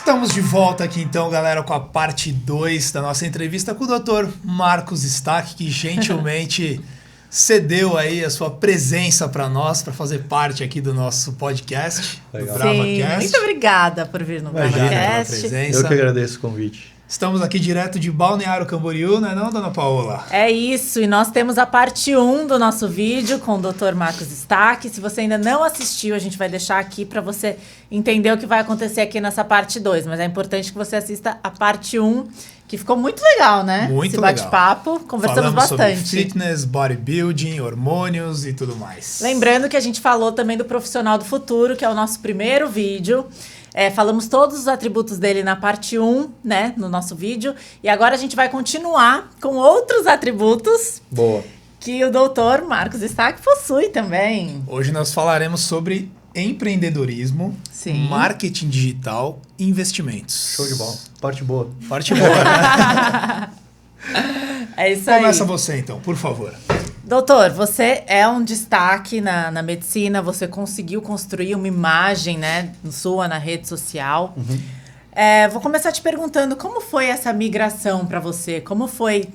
Estamos de volta aqui então, galera, com a parte 2 da nossa entrevista com o Dr. Marcos Stack, que gentilmente cedeu aí a sua presença para nós, para fazer parte aqui do nosso podcast, do BravaCast. Muito obrigada por vir no BravaCast. Eu que agradeço o convite. Estamos aqui direto de Balneário Camboriú, não é não, dona Paola? É isso, e nós temos a parte 1 do nosso vídeo com o Dr. Marcos Stack. Se você ainda não assistiu, a gente vai deixar aqui para você entender o que vai acontecer aqui nessa parte 2. Mas é importante que você assista a parte 1, que ficou muito legal, né? Muito Esse bate-papo, conversamos bastante. Sobre fitness, bodybuilding, hormônios e tudo mais. Lembrando que a gente falou também do Profissional do Futuro, que é o nosso primeiro vídeo. Falamos todos os atributos dele na parte 1, né, no nosso vídeo. E agora a gente vai continuar com outros atributos. Boa. Que o doutor Marcos Stack possui também. Hoje nós falaremos sobre empreendedorismo, Sim. marketing digital e investimentos. Show de bola. Parte boa. Parte boa, né? É isso aí. Começa você então, por favor. Doutor, você é um destaque na medicina, você conseguiu construir uma imagem, né, sua na rede social. Uhum. Vou começar te perguntando, como foi essa migração para você? Como foi?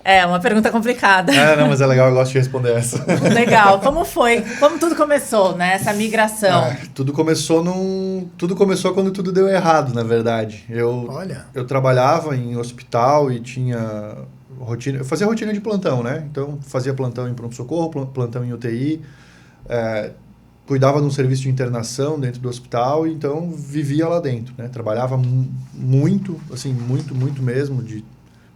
É uma pergunta complicada. Não, mas é legal, eu gosto de responder essa. Legal. Como foi? Como tudo começou, né, essa migração? Tudo começou quando tudo deu errado, na verdade. Eu trabalhava em hospital e tinha rotina, eu fazia rotina de plantão, né? Então, fazia plantão em pronto-socorro, plantão em UTI, cuidava de um serviço de internação dentro do hospital, então vivia lá dentro, né? Trabalhava muito, assim, muito mesmo, de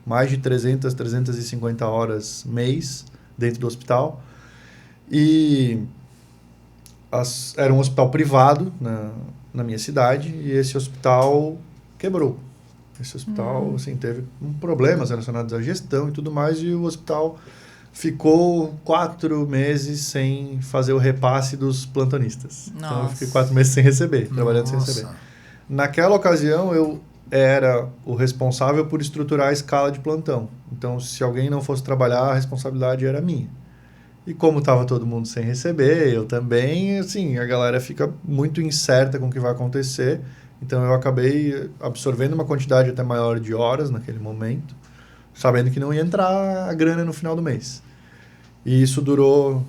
mais de 300, 350 horas mês dentro do hospital. E era um hospital privado na minha cidade, e esse hospital quebrou. Esse hospital, assim, teve problemas relacionados à gestão e tudo mais, e o hospital ficou 4 meses sem fazer o repasse dos plantonistas. Nossa. Então, eu fiquei 4 meses sem receber, trabalhando sem receber. Naquela ocasião, eu era o responsável por estruturar a escala de plantão. Então, se alguém não fosse trabalhar, a responsabilidade era minha. E como estava todo mundo sem receber, eu também, assim, a galera fica muito incerta com o que vai acontecer. Então, eu acabei absorvendo uma quantidade até maior de horas naquele momento, sabendo que não ia entrar a grana no final do mês. E isso durou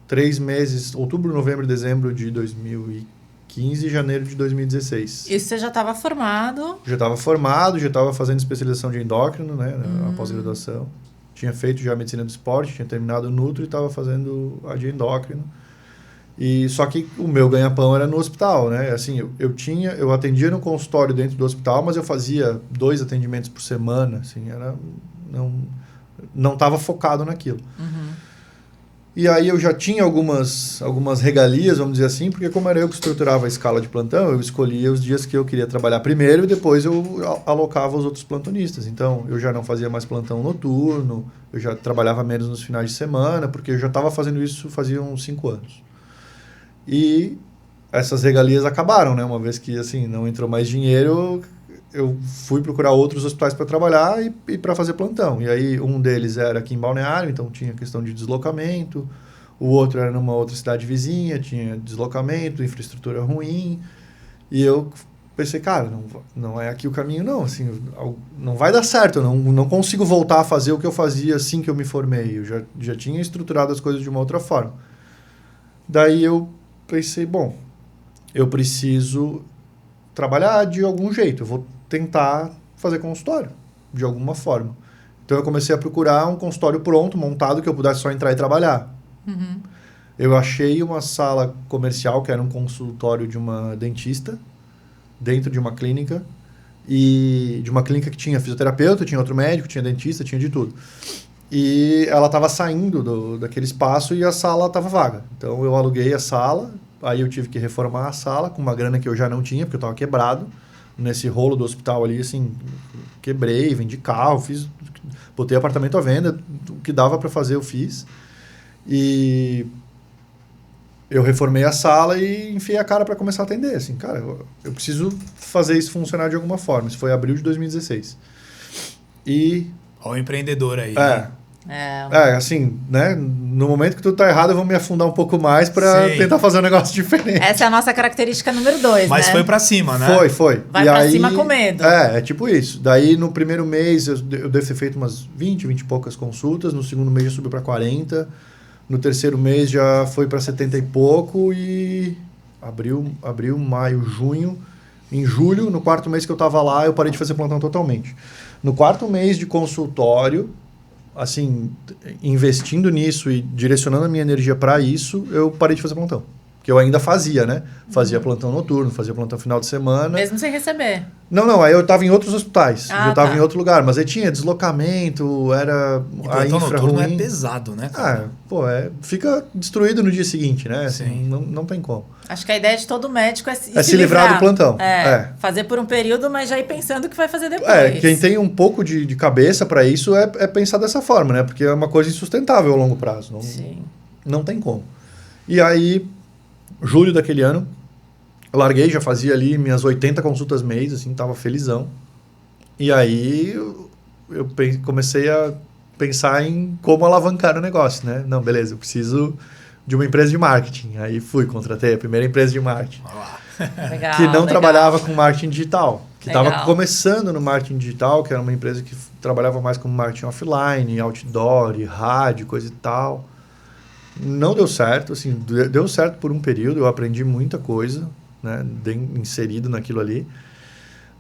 3 meses, outubro, novembro e dezembro de 2015 e janeiro de 2016. E você já estava formado? Já estava formado, já estava fazendo especialização de endócrino, né, na pós-graduação. Tinha feito já medicina do esporte, tinha terminado o Nutro e estava fazendo a de endócrino. E só que o meu ganha-pão era no hospital, né? Assim, eu atendia no consultório dentro do hospital, mas eu fazia 2 atendimentos por semana, assim, não estava focado naquilo. Uhum. E aí eu já tinha algumas regalias, vamos dizer assim, porque como era eu que estruturava a escala de plantão, eu escolhia os dias que eu queria trabalhar primeiro e depois eu alocava os outros plantonistas. Então, eu já não fazia mais plantão noturno, eu já trabalhava menos nos finais de semana, porque eu já estava fazendo isso fazia uns 5 anos. E essas regalias acabaram, né? Uma vez que, assim, não entrou mais dinheiro, eu fui procurar outros hospitais para trabalhar e para fazer plantão. E aí, um deles era aqui em Balneário, então tinha questão de deslocamento. O outro era numa outra cidade vizinha, tinha deslocamento, infraestrutura ruim. E eu pensei, cara, não é aqui o caminho, não. Assim, não vai dar certo, eu não consigo voltar a fazer o que eu fazia assim que eu me formei. Eu já tinha estruturado as coisas de uma outra forma. Daí eu pensei, bom, eu preciso trabalhar de algum jeito, eu vou tentar fazer consultório, de alguma forma. Então eu comecei a procurar um consultório pronto, montado, que eu pudesse só entrar e trabalhar. Uhum. Eu achei uma sala comercial, que era um consultório de uma dentista, dentro de uma clínica, e de uma clínica que tinha fisioterapeuta, tinha outro médico, tinha dentista, tinha de tudo. E ela estava saindo daquele espaço e a sala estava vaga. Então, eu aluguei a sala, aí eu tive que reformar a sala com uma grana que eu já não tinha, porque eu estava quebrado. Nesse rolo do hospital ali, assim, quebrei, vendi carro, botei apartamento à venda, o que dava para fazer eu fiz. E eu reformei a sala e enfiei a cara para começar a atender. Assim, cara, eu preciso fazer isso funcionar de alguma forma. Isso foi em abril de 2016. Olha o empreendedor aí. É. Assim, né? No momento que tudo tá errado, eu vou me afundar um pouco mais pra tentar fazer um negócio diferente. Essa é a nossa característica número 2, Mas foi pra cima, né? Foi. Vai pra cima com medo. É tipo isso. Daí, no primeiro mês, eu devo ter feito umas 20 e poucas consultas. No segundo mês, já subiu pra 40. No terceiro mês, já foi pra 70 e pouco. E abril, maio, junho. Em julho, no quarto mês que eu tava lá, eu parei de fazer plantão totalmente. No quarto mês de consultório, assim, investindo nisso e direcionando a minha energia para isso, eu parei de fazer plantão. Que eu ainda fazia, né? Fazia plantão noturno, fazia plantão final de semana. Mesmo sem receber? Não. Aí eu estava em outros hospitais. Eu estava tá. em outro lugar. Mas aí tinha deslocamento, era a infra noturno ruim. É pesado, né, cara? Fica destruído no dia seguinte, né? Sim. Assim, não tem como. Acho que a ideia de todo médico é se livrar do plantão. Fazer por um período, mas já ir pensando o que vai fazer depois. Quem tem um pouco de cabeça para isso é pensar dessa forma, né? Porque é uma coisa insustentável a longo prazo. Não tem como. E aí, julho daquele ano, eu larguei, já fazia ali minhas 80 consultas mês, assim, tava felizão. E aí, eu comecei a pensar em como alavancar o negócio, né? Não, beleza, eu preciso de uma empresa de marketing. Aí contratei a primeira empresa de marketing. Legal, que não trabalhava com marketing digital. Que estava começando no marketing digital, que era uma empresa que trabalhava mais com marketing offline, outdoor, rádio, coisa e tal. Não deu certo, assim, deu certo por um período, eu aprendi muita coisa, né, bem inserido naquilo ali.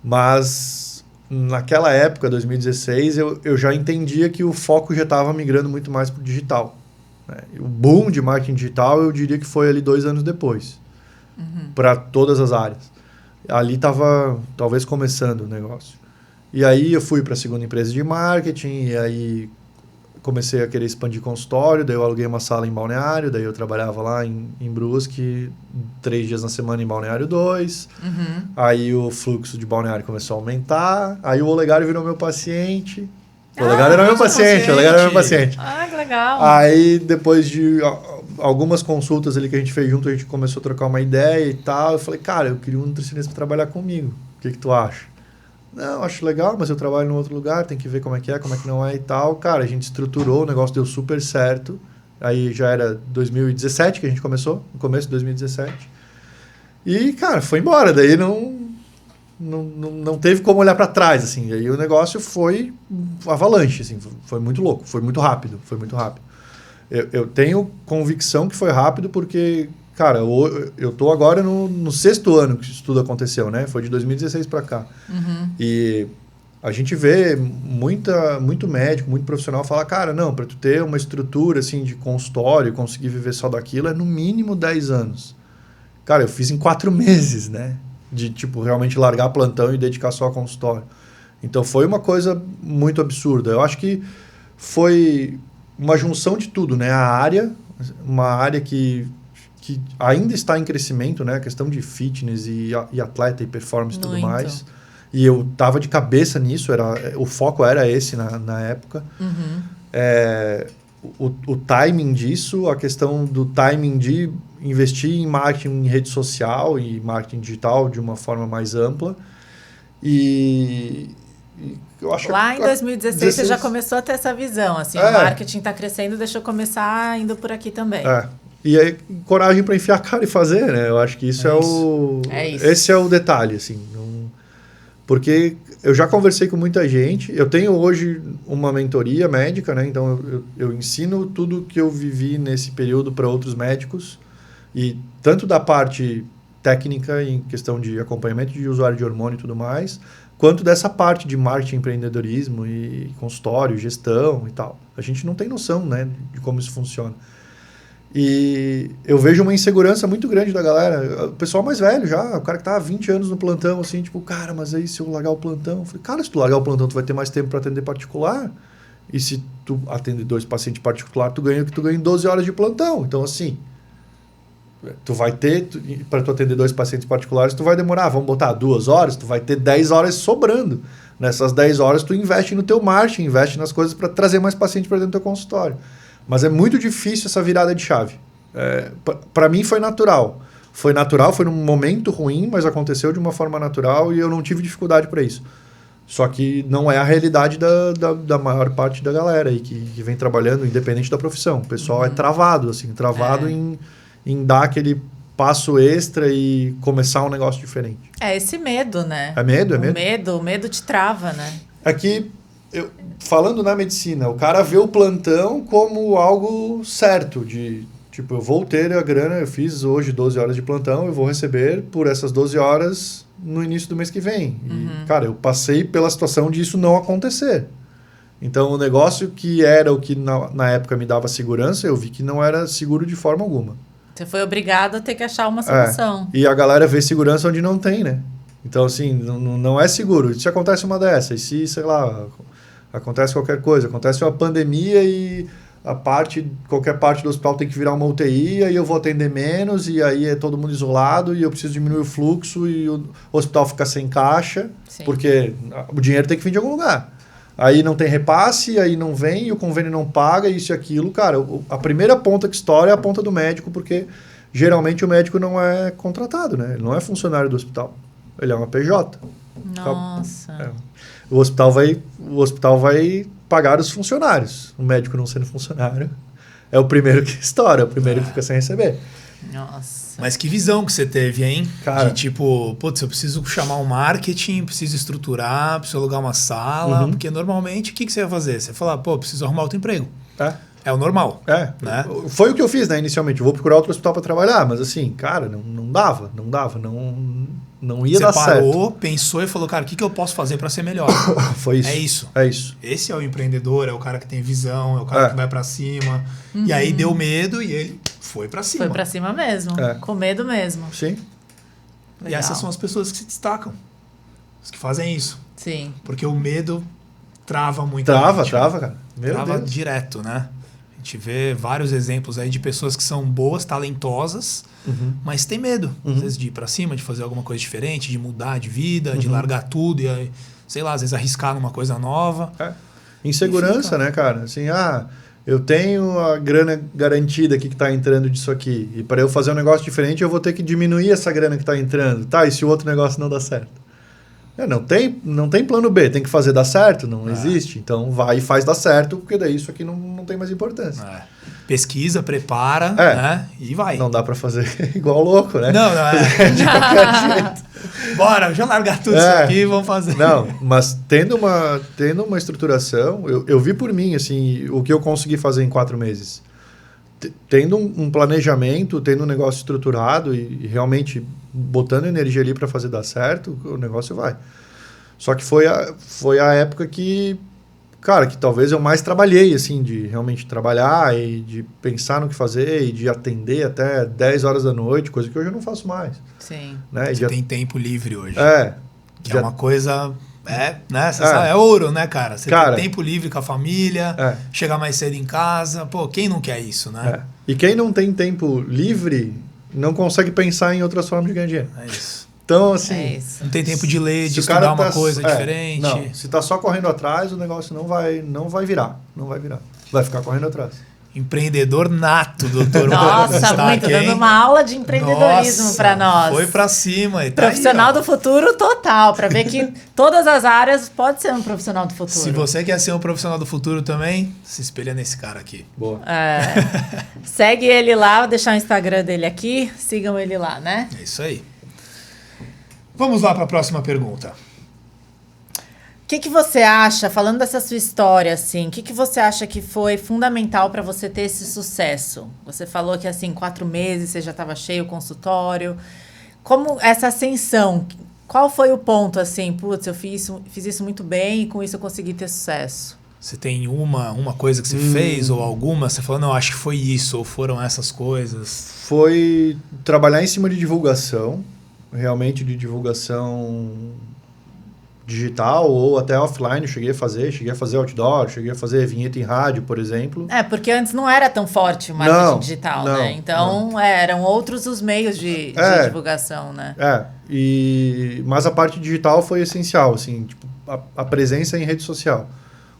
Mas naquela época, 2016, eu já entendia que o foco já estava migrando muito mais para o digital. O boom de marketing digital, eu diria que foi ali 2 anos depois, para todas as áreas. Ali estava, talvez, começando o negócio. E aí eu fui para a segunda empresa de marketing, e aí comecei a querer expandir consultório, daí eu aluguei uma sala em Balneário, daí eu trabalhava lá em Brusque, 3 dias na semana em Balneário 2. Aí o fluxo de Balneário começou a aumentar, aí o Olegário virou meu paciente. O Olegário era meu paciente. Ah, que legal. Aí, depois de algumas consultas ali que a gente fez junto, a gente começou a trocar uma ideia e tal. Eu falei, cara, eu queria um nutricionista para trabalhar comigo. O que tu acha? Não, acho legal, mas eu trabalho em outro lugar, tem que ver como é que não é e tal. Cara, a gente estruturou, o negócio deu super certo. Aí já era 2017 que a gente começou, no começo de 2017. E, cara, foi embora. Daí não teve como olhar para trás, assim. E aí o negócio foi avalanche, assim. Foi muito louco, foi muito rápido. Eu tenho convicção que foi rápido porque, cara, eu tô agora no 6º ano que isso tudo aconteceu, né? Foi de 2016 para cá. E a gente vê muito médico, muito profissional falar, cara, não, para tu ter uma estrutura, assim, de consultório, conseguir viver só daquilo, é no mínimo 10 anos. Cara, eu fiz em 4 meses, né? De, tipo, realmente largar plantão e dedicar só a consultório. Então, foi uma coisa muito absurda. Eu acho que foi uma junção de tudo, né? Uma área que ainda está em crescimento, né? A questão de fitness e atleta e performance e tudo mais. E eu tava de cabeça nisso, o foco era esse na época. O timing disso, a questão do timing de investir em marketing em rede social e marketing digital de uma forma mais ampla. E eu acho lá em 2016 você já começou a ter essa visão, assim, o marketing está crescendo, deixa eu começar indo por aqui também. E aí, coragem para enfiar a cara e fazer, né? Eu acho que isso esse é o detalhe, assim. Porque eu já conversei com muita gente, eu tenho hoje uma mentoria médica, né? Então eu ensino tudo que eu vivi nesse período para outros médicos, e tanto da parte técnica em questão de acompanhamento de usuário de hormônio e tudo mais, quanto dessa parte de marketing, empreendedorismo e consultório, gestão e tal. A gente não tem noção, né, de como isso funciona. E eu vejo uma insegurança muito grande da galera. O pessoal mais velho já, o cara que tá há 20 anos no plantão, assim, tipo, cara, mas aí se eu largar o plantão... Eu falei, cara, se tu largar o plantão, tu vai ter mais tempo para atender particular. E se tu atender 2 pacientes particular, tu ganha o que tu ganha em 12 horas de plantão. Então, assim, tu vai ter... Para tu atender 2 pacientes particulares, tu vai demorar, vamos botar 2 horas, tu vai ter 10 horas sobrando. Nessas 10 horas, tu investe no teu marketing, investe nas coisas para trazer mais pacientes para dentro do teu consultório. Mas é muito difícil essa virada de chave. Para mim foi natural. Foi num momento ruim, mas aconteceu de uma forma natural e eu não tive dificuldade para isso. Só que não é a realidade da maior parte da galera aí que vem trabalhando, independente da profissão. O pessoal é travado, assim, em dar aquele passo extra e começar um negócio diferente. É esse medo, né? É medo, é medo. O medo te trava, né? Aqui, falando na medicina, o cara vê o plantão como algo certo, de tipo, eu vou ter a grana, eu fiz hoje 12 horas de plantão, eu vou receber por essas 12 horas no início do mês que vem. E, cara, eu passei pela situação de isso não acontecer. Então, o negócio que era o que na época me dava segurança, eu vi que não era seguro de forma alguma. Você foi obrigado a ter que achar uma solução. E a galera vê segurança onde não tem, né? Então, assim, não é seguro. Se acontece uma dessas, se, sei lá, acontece qualquer coisa, acontece uma pandemia e qualquer parte do hospital tem que virar uma UTI, aí eu vou atender menos, e aí é todo mundo isolado, e eu preciso diminuir o fluxo, e o hospital fica sem caixa, porque o dinheiro tem que vir de algum lugar. Aí não tem repasse, aí não vem, e o convênio não paga, isso e aquilo. Cara, a primeira ponta que estoura é a ponta do médico, porque geralmente o médico não é contratado, né? Ele não é funcionário do hospital. Ele é uma PJ. Nossa. O hospital vai pagar os funcionários. O médico não sendo funcionário é o primeiro que estoura, é o primeiro que fica sem receber. Nossa. Mas que visão que você teve, hein? Cara. De tipo, putz, eu preciso chamar um marketing, preciso estruturar, preciso alugar uma sala. Porque normalmente, o que você vai fazer? Você fala, pô, preciso arrumar outro emprego. É o normal. Né? Foi o que eu fiz, né, inicialmente. Eu vou procurar outro hospital para trabalhar, mas assim, cara, não dava. Não ia dar certo. Você parou, pensou e falou, cara, o que eu posso fazer para ser melhor? Foi isso. É isso. Esse é o empreendedor, é o cara que tem visão, é o cara que vai para cima. E aí deu medo e ele foi para cima. Foi para cima mesmo, com medo mesmo. Sim. Legal. E essas são as pessoas que se destacam. Os que fazem isso. Sim. Porque o medo trava muito. Trava, cara. Trava direto, né? A gente vê vários exemplos aí de pessoas que são boas, talentosas, mas tem medo, às vezes, de ir pra cima, de fazer alguma coisa diferente, de mudar de vida, de largar tudo e, sei lá, às vezes arriscar numa coisa nova. Insegurança, né, cara? Assim, eu tenho a grana garantida aqui que tá entrando disso aqui, e para eu fazer um negócio diferente, eu vou ter que diminuir essa grana que tá entrando. Tá, e se o outro negócio não dá certo? Não tem plano B, tem que fazer dar certo, não existe. Então vai e faz dar certo, porque daí isso aqui não tem mais importância. Pesquisa, prepara, né? E vai. Não dá pra fazer igual louco, né? Não é. De qualquer jeito. Bora, deixa eu largar tudo isso aqui e vamos fazer. Não, mas tendo uma estruturação, eu vi por mim, assim, o que eu consegui fazer em 4 meses. Tendo um planejamento, tendo um negócio estruturado e realmente botando energia ali para fazer dar certo, o negócio vai. Só que foi a época que, cara, que talvez eu mais trabalhei, assim, de realmente trabalhar e de pensar no que fazer e de atender até 10 horas da noite, coisa que hoje eu não faço mais. Sim. Né? Você tem tempo livre hoje. Que é uma coisa... né? Você sabe, é ouro, né, cara? Você tem tempo livre com a família, chegar mais cedo em casa. Pô, quem não quer isso, né? E quem não tem tempo livre não consegue pensar em outras formas de ganhar dinheiro. É isso. Então, assim... Não tem tempo de ler, de estudar uma coisa diferente. Não, se tá só correndo atrás, o negócio não vai virar. Não vai virar. Vai ficar correndo atrás. Empreendedor nato, doutor. Nossa, muito. Dando uma aula de empreendedorismo para nós. Foi para cima. E tá profissional aí, do futuro total, para ver que todas as áreas pode ser um profissional do futuro. Se você quer ser um profissional do futuro também, se espelha nesse cara aqui. Boa. Segue ele lá, vou deixar o Instagram dele aqui, sigam ele lá, né? É isso aí. Vamos lá para a próxima pergunta. O que você acha, falando dessa sua história, assim, o que você acha que foi fundamental para você ter esse sucesso? Você falou que, assim, 4 meses você já estava cheio o consultório. Como essa ascensão, qual foi o ponto, assim, putz, eu fiz isso muito bem e com isso eu consegui ter sucesso? Você tem uma coisa que você fez ou alguma? Você falou, não, acho que foi isso, ou foram essas coisas? Foi trabalhar em cima de divulgação, realmente de divulgação digital ou até offline. Cheguei a fazer outdoor, cheguei a fazer vinheta em rádio, por exemplo. Porque antes não era tão forte o marketing digital, né? Então, eram outros os meios de divulgação, né? Mas a parte digital foi essencial, assim, tipo, a presença em rede social.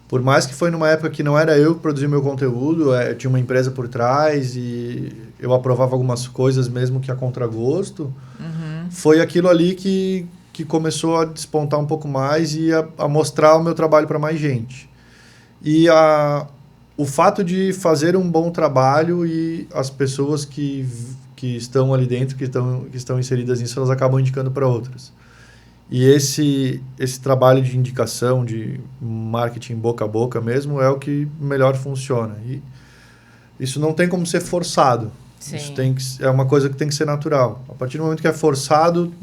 Por mais que foi numa época que não era eu que produzia meu conteúdo, eu tinha uma empresa por trás e eu aprovava algumas coisas mesmo que a contragosto, foi aquilo ali que que começou a despontar um pouco mais e a mostrar o meu trabalho para mais gente. E o fato de fazer um bom trabalho e as pessoas que estão ali dentro, que estão inseridas nisso, elas acabam indicando para outras. E esse trabalho de indicação, de marketing boca a boca mesmo, é o que melhor funciona. E isso não tem como ser forçado. Sim. É uma coisa que tem que ser natural. A partir do momento que é forçado,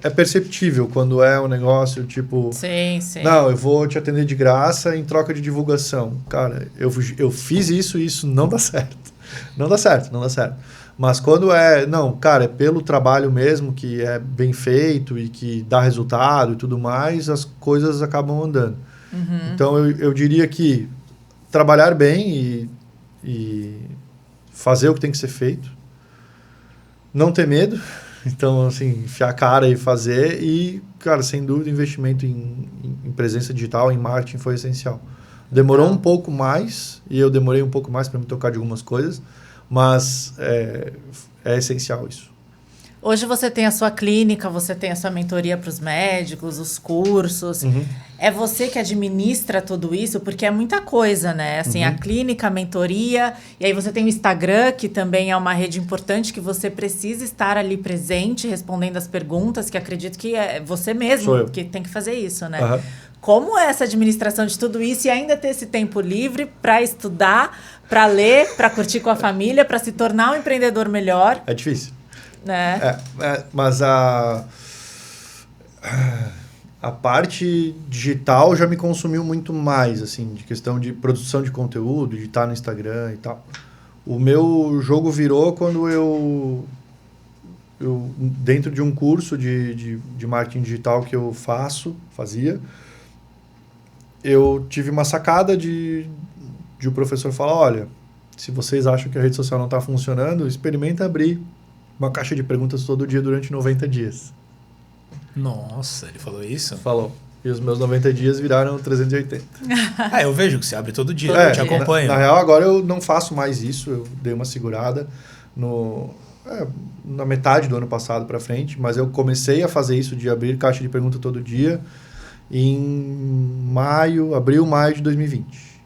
é perceptível quando é um negócio tipo... Sim, sim. Não, eu vou te atender de graça em troca de divulgação. Cara, eu fiz isso e isso não dá certo. Não dá certo. Mas quando não, cara, é pelo trabalho mesmo, que é bem feito e que dá resultado e tudo mais, as coisas acabam andando. Uhum. Então, eu diria que trabalhar bem e fazer o que tem que ser feito, não ter medo, então, assim, enfiar a cara e fazer e, cara, sem dúvida, investimento em presença digital, em marketing foi essencial. Demorou um pouco mais, e eu demorei um pouco mais para me tocar de algumas coisas, mas é essencial isso. Hoje você tem a sua clínica, você tem a sua mentoria para os médicos, os cursos. Uhum. É você que administra tudo isso? Porque é muita coisa, né? Assim, a clínica, a mentoria, e aí você tem o Instagram, que também é uma rede importante, que você precisa estar ali presente, respondendo as perguntas, que acredito que é você mesmo que tem que fazer isso, né? Uhum. Como é essa administração de tudo isso e ainda ter esse tempo livre para estudar, para ler, para curtir com a família, para se tornar um empreendedor melhor? É difícil. Né? Mas a parte digital já me consumiu muito mais, assim, de questão de produção de conteúdo, de estar no Instagram e tal. O meu jogo virou quando eu dentro de um curso de marketing digital que eu fazia, eu tive uma sacada de o professor falar, olha, se vocês acham que a rede social não está funcionando, experimenta abrir uma caixa de perguntas todo dia durante 90 dias. Nossa, ele falou isso? Falou. E os meus 90 dias viraram 380. Eu vejo que você abre todo dia, eu te acompanho. Na real, agora eu não faço mais isso, eu dei uma segurada na metade do ano passado para frente, mas eu comecei a fazer isso de abrir caixa de pergunta todo dia em abril, maio de 2020.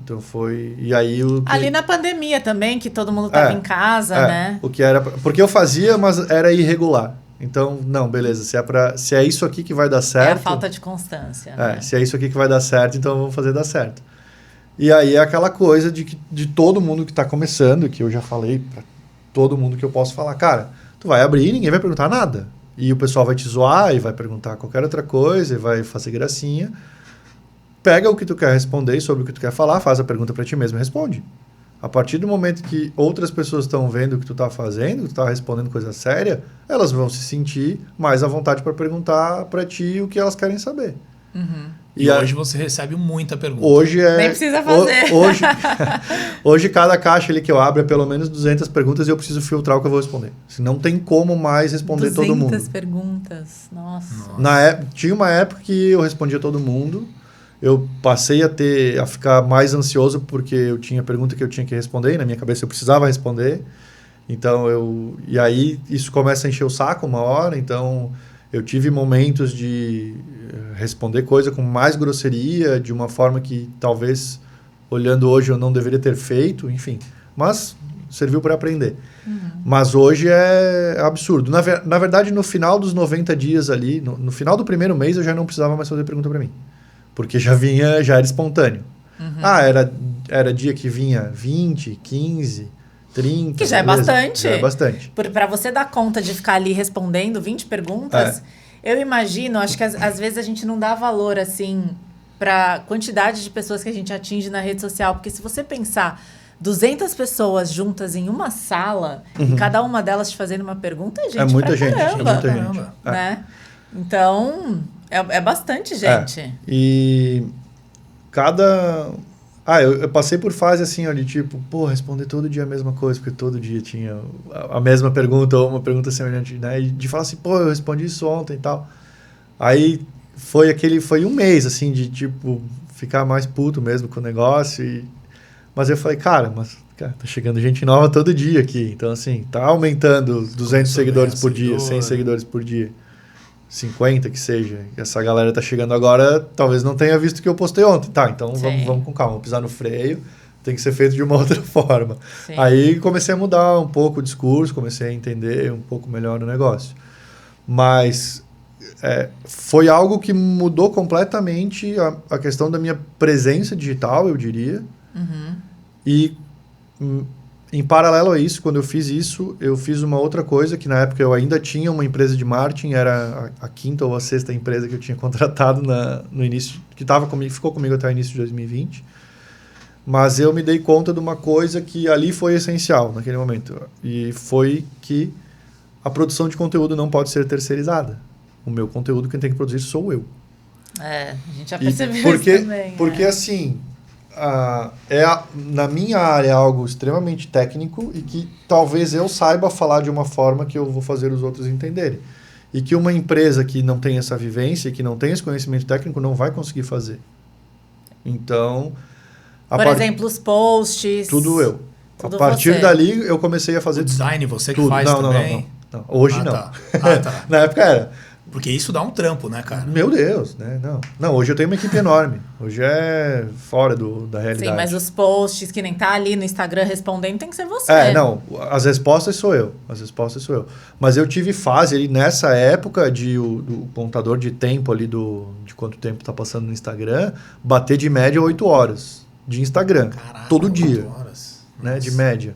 Então foi... E aí ali na pandemia também, que todo mundo estava em casa, né? O que era... Porque eu fazia, mas era irregular. Então, não, beleza. Se é isso aqui que vai dar certo... É a falta de constância. Né? Se é isso aqui que vai dar certo, então vamos fazer dar certo. E aí é aquela coisa de todo mundo que está começando, que eu já falei para todo mundo que eu posso falar, cara, tu vai abrir e ninguém vai perguntar nada. E o pessoal vai te zoar e vai perguntar qualquer outra coisa e vai fazer gracinha. Pega o que tu quer responder e sobre o que tu quer falar, faz a pergunta para ti mesmo e responde. A partir do momento que outras pessoas estão vendo o que tu está fazendo, que tu está respondendo coisa séria, elas vão se sentir mais à vontade para perguntar para ti o que elas querem saber. Uhum. E hoje você recebe muita pergunta. Nem precisa fazer. Hoje cada caixa ali que eu abro é pelo menos 200 perguntas e eu preciso filtrar o que eu vou responder. Se não tem como mais responder todo mundo. 200 perguntas, nossa. Tinha uma época que eu respondia todo mundo. Eu passei a ficar mais ansioso porque eu tinha pergunta que eu tinha que responder e na minha cabeça eu precisava responder. Então e aí isso começa a encher o saco uma hora, então eu tive momentos de responder coisa com mais grosseria, de uma forma que talvez olhando hoje eu não deveria ter feito, enfim, mas serviu para aprender. Uhum. Mas hoje é absurdo. Na verdade, no final dos 90 dias ali, no final do primeiro mês eu já não precisava mais fazer pergunta para mim. Porque já era espontâneo. Uhum. Era dia que vinha 20, 15, 30... Que já é bastante. Já é bastante. Para você dar conta de ficar ali respondendo 20 perguntas, eu imagino, acho que às vezes a gente não dá valor, assim, para a quantidade de pessoas que a gente atinge na rede social. Porque se você pensar 200 pessoas juntas em uma sala, e cada uma delas te fazendo uma pergunta, gente, é muita gente. Né? Então... É bastante gente. E eu passei por fase assim, ó, de tipo, responder todo dia a mesma coisa, porque todo dia tinha a mesma pergunta ou uma pergunta semelhante, né? E de falar assim, eu respondi isso ontem e tal. Aí foi um mês, assim, de tipo, ficar mais puto mesmo com o negócio. Mas eu falei, cara, tá chegando gente nova todo dia aqui. Então, assim, tá aumentando 200 seguidores por dia, 100 seguidores por dia. 50 que seja, e essa galera tá chegando agora, talvez não tenha visto o que eu postei ontem. Tá, então vamos com calma, vamos pisar no freio, tem que ser feito de uma outra forma. Sim. Aí comecei a mudar um pouco o discurso, comecei a entender um pouco melhor o negócio. Mas foi algo que mudou completamente a questão da minha presença digital, eu diria. Uhum. E em paralelo a isso, quando eu fiz isso, eu fiz uma outra coisa que na época eu ainda tinha uma empresa de marketing, era a quinta ou a sexta empresa que eu tinha contratado no início, que ficou comigo até o início de 2020. Mas eu me dei conta de uma coisa que ali foi essencial naquele momento. E foi que a produção de conteúdo não pode ser terceirizada. O meu conteúdo, quem tem que produzir sou eu. A gente já percebeu isso também. Porque assim... na minha área é algo extremamente técnico e que talvez eu saiba falar de uma forma que eu vou fazer os outros entenderem. E que uma empresa que não tem essa vivência, que não tem esse conhecimento técnico, não vai conseguir fazer. Então... Por exemplo, os posts... Tudo eu. A partir dali, eu comecei a fazer... O design, você que tudo. faz também? Não. Hoje não. Tá. Tá. Na época era. Porque isso dá um trampo, né, cara? Meu Deus, né? Não, hoje eu tenho uma equipe enorme. Hoje é fora da realidade. Sim, mas os posts que nem tá ali no Instagram respondendo tem que ser você. Não. As respostas sou eu. Mas eu tive fase ali nessa época do contador de tempo ali de quanto tempo tá passando no Instagram, bater de média 8 horas de Instagram. Caraca, todo dia. 8 horas. Né, de média.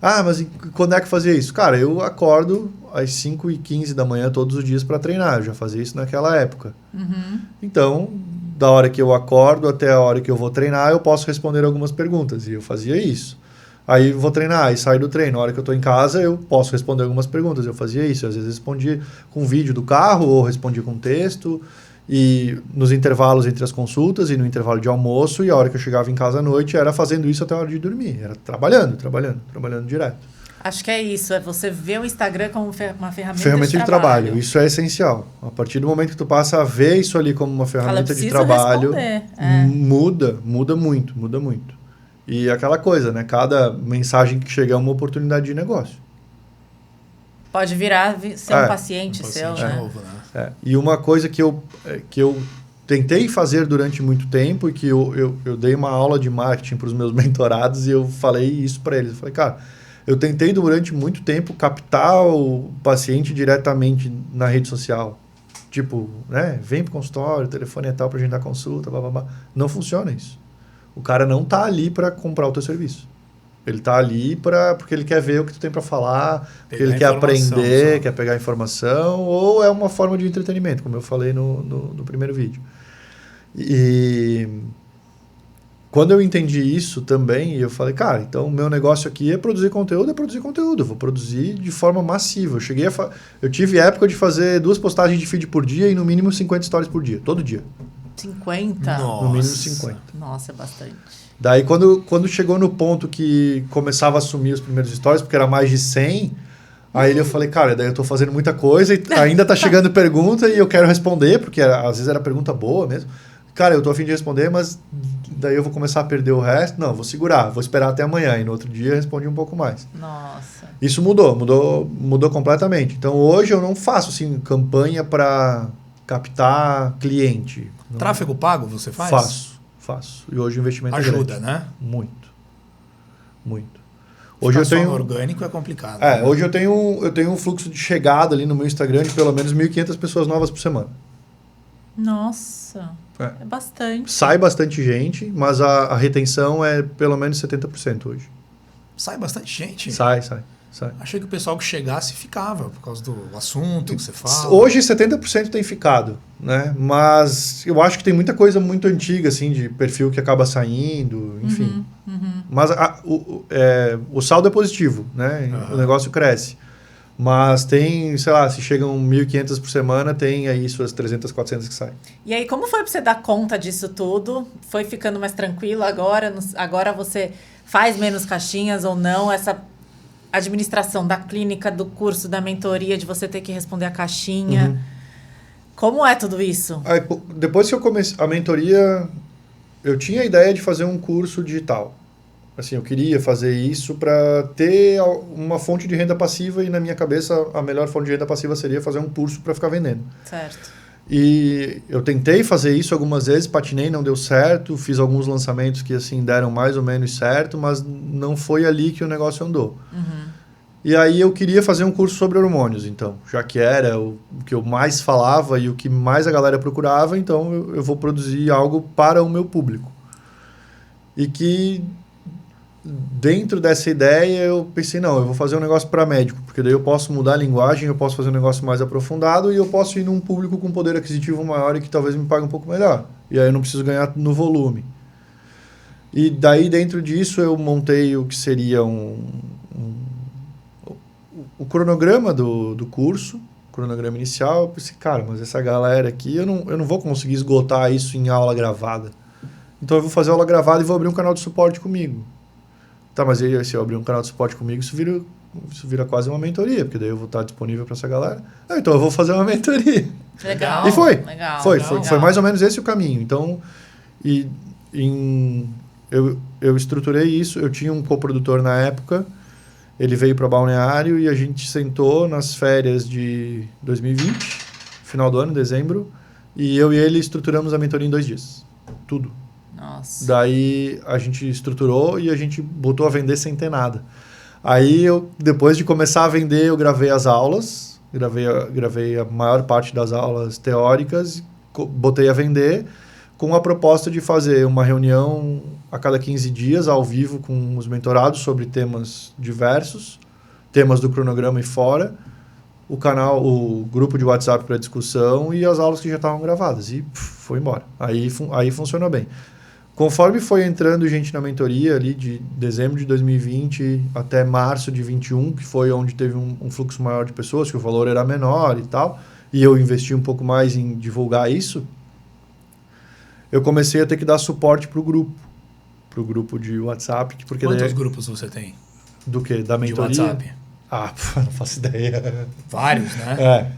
Mas quando é que fazia isso? Cara, eu acordo às 5h15 da manhã todos os dias para treinar. Eu já fazia isso naquela época. Uhum. Então, da hora que eu acordo até a hora que eu vou treinar, eu posso responder algumas perguntas. E eu fazia isso. Aí vou treinar, aí saio do treino. Na hora que eu estou em casa, eu posso responder algumas perguntas. Eu fazia isso. Às vezes respondia com vídeo do carro ou respondia com texto. E nos intervalos entre as consultas e no intervalo de almoço, e a hora que eu chegava em casa à noite, era fazendo isso até a hora de dormir. Era trabalhando direto. Acho que é isso, é você ver o Instagram como uma ferramenta de trabalho. Isso é essencial. A partir do momento que tu passa a ver isso ali como uma ferramenta de trabalho, muda muito. E aquela coisa, né? Cada mensagem que chega é uma oportunidade de negócio. Pode virar ser um paciente seu, né? Novo, né? E uma coisa que eu tentei fazer durante muito tempo e que eu dei uma aula de marketing para os meus mentorados e eu falei isso para eles. Eu falei, cara, eu tentei durante muito tempo captar o paciente diretamente na rede social. Tipo, né? Vem pro consultório, o telefone é tal para agendar consulta, blá, blá, blá. Não funciona isso. O cara não tá ali para comprar o teu serviço. Ele tá ali porque ele quer ver o que tu tem para falar, porque ele quer aprender, quer pegar informação, ou é uma forma de entretenimento, como eu falei no primeiro vídeo. E quando eu entendi isso também, eu falei, cara, então o meu negócio aqui é produzir conteúdo. Eu vou produzir de forma massiva. Eu tive época de fazer 2 postagens de feed por dia e no mínimo 50 stories por dia, todo dia. 50? No mínimo 50. Nossa, é bastante. Daí, quando chegou no ponto que começava a assumir os primeiros stories, porque era mais de 100, aí eu falei, cara, daí eu tô fazendo muita coisa e ainda tá chegando pergunta e eu quero responder, porque às vezes era pergunta boa mesmo. Cara, eu tô a fim de responder, mas daí eu vou começar a perder o resto. Não, vou segurar, vou esperar até amanhã. E no outro dia eu respondi um pouco mais. Nossa. Isso mudou completamente. Então, hoje eu não faço, assim, campanha para captar cliente. Tráfego pago você faz? Faço. E hoje o investimento ajuda, é grande. Né? Muito. Hoje eu tenho orgânico é complicado. Né? Hoje eu tenho um fluxo de chegada ali no meu Instagram de pelo menos 1.500 pessoas novas por semana. Nossa. É bastante. Sai bastante gente, mas a retenção é pelo menos 70% hoje. Sai bastante gente? Sai. Achei que o pessoal que chegasse ficava por causa do assunto que você fala. Hoje 70% tem ficado, né? Mas eu acho que tem muita coisa muito antiga, assim, de perfil que acaba saindo, enfim. Mas o saldo é positivo, né? O negócio cresce. Mas tem, sei lá, se chegam 1.500 por semana, tem aí suas 300, 400 que saem. E aí, como foi para você dar conta disso tudo? Foi ficando mais tranquilo agora? Agora você faz menos caixinhas ou não? Essa administração da clínica, do curso, da mentoria, de você ter que responder a caixinha. Como é tudo isso? Aí, depois que eu comecei a mentoria, eu tinha a ideia de fazer um curso digital. assim, eu queria fazer isso para ter uma fonte de renda passiva e na minha cabeça a melhor fonte de renda passiva seria fazer um curso para ficar vendendo. Certo. E eu tentei fazer isso algumas vezes, patinei, não deu certo, fiz alguns lançamentos que assim deram mais ou menos certo, mas não foi ali que o negócio andou. E aí eu queria fazer um curso sobre hormônios, então, já que era o que eu mais falava e o que mais a galera procurava, então eu vou produzir algo para o meu público. E que dentro dessa ideia eu pensei, não, eu vou fazer um negócio para médico, porque daí eu posso mudar a linguagem, eu posso fazer um negócio mais aprofundado e eu posso ir num público com poder aquisitivo maior e que talvez me pague um pouco melhor. E aí eu não preciso ganhar no volume. E daí dentro disso eu montei o que seria o cronograma do curso, o cronograma inicial. Eu pensei, cara, mas essa galera aqui, eu não vou conseguir esgotar isso em aula gravada. Então eu vou fazer aula gravada e vou abrir um canal de suporte comigo. Tá, mas aí, se eu abrir um canal de suporte comigo, isso vira quase uma mentoria, porque daí eu vou estar disponível para essa galera. Então eu vou fazer uma mentoria. Legal. E foi. Legal, Foi mais ou menos esse o caminho. Então, eu estruturei isso. Eu tinha um coprodutor na época. Ele veio para Balneário e a gente sentou nas férias de 2020, final do ano, dezembro, e eu e ele estruturamos a mentoria em 2 dias. Tudo. Nossa. Daí a gente estruturou e a gente botou a vender sem ter nada. Aí depois de começar a vender, eu gravei as aulas, gravei a maior parte das aulas teóricas, botei a vender com a proposta de fazer uma reunião a cada 15 dias, ao vivo, com os mentorados sobre temas diversos, temas do cronograma e fora, o grupo de WhatsApp para discussão e as aulas que já estavam gravadas. E foi embora. Aí funcionou bem. Conforme foi entrando gente na mentoria, ali de dezembro de 2020 até março de 2021, que foi onde teve um fluxo maior de pessoas, que o valor era menor e tal, e eu investi um pouco mais em divulgar isso, eu comecei a ter que dar suporte para o grupo de WhatsApp. Porque Quantos grupos você tem? Do quê? Da mentoria? De WhatsApp? Não faço ideia. Vários, né?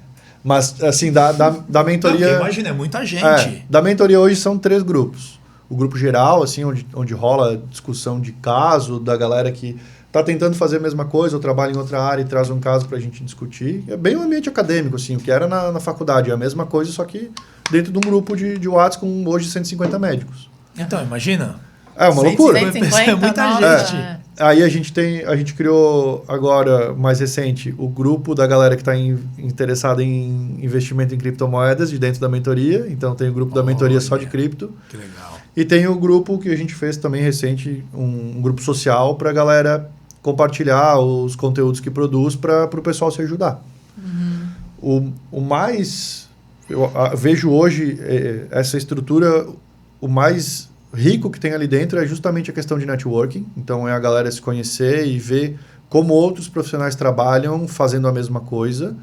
Mas, assim, da mentoria... Não, imagina, é muita gente. Da mentoria hoje são 3 grupos. O grupo geral, assim, onde rola discussão de caso, da galera que está tentando fazer a mesma coisa ou trabalha em outra área e traz um caso para a gente discutir. É bem um ambiente acadêmico, assim, o que era na faculdade. É a mesma coisa, só que dentro de um grupo de WhatsApp com hoje 150 médicos. Então, imagina. É uma loucura. 150, é muita nossa. gente. Aí a gente criou agora, mais recente, o grupo da galera que está interessada em investimento em criptomoedas de dentro da mentoria. Então tem o grupo da mentoria só de cripto. Que legal. E tem o grupo que a gente fez também recente, um grupo social para a galera compartilhar os conteúdos que produz para o pessoal se ajudar. O mais... Eu vejo hoje essa estrutura, o mais rico que tem ali dentro é justamente a questão de networking. Então, é a galera se conhecer e ver como outros profissionais trabalham fazendo a mesma coisa.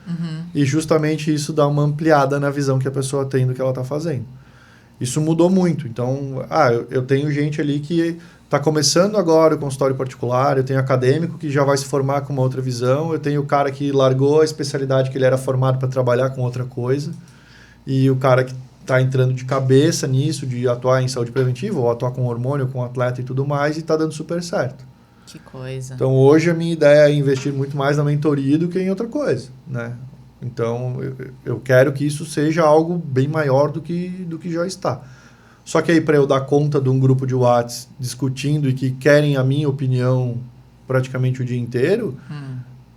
E justamente isso dá uma ampliada na visão que a pessoa tem do que ela está fazendo. Isso mudou muito. Então, eu tenho gente ali que está começando agora o consultório particular, eu tenho acadêmico que já vai se formar com uma outra visão, eu tenho o cara que largou a especialidade que ele era formado para trabalhar com outra coisa, e o cara que está entrando de cabeça nisso, de atuar em saúde preventiva, ou atuar com hormônio, com atleta e tudo mais, e está dando super certo. Que coisa. Então, hoje a minha ideia é investir muito mais na mentoria do que em outra coisa, né? Então, eu quero que isso seja algo bem maior do que já está. Só que aí, para eu dar conta de um grupo de WhatsApp discutindo e que querem a minha opinião praticamente o dia inteiro,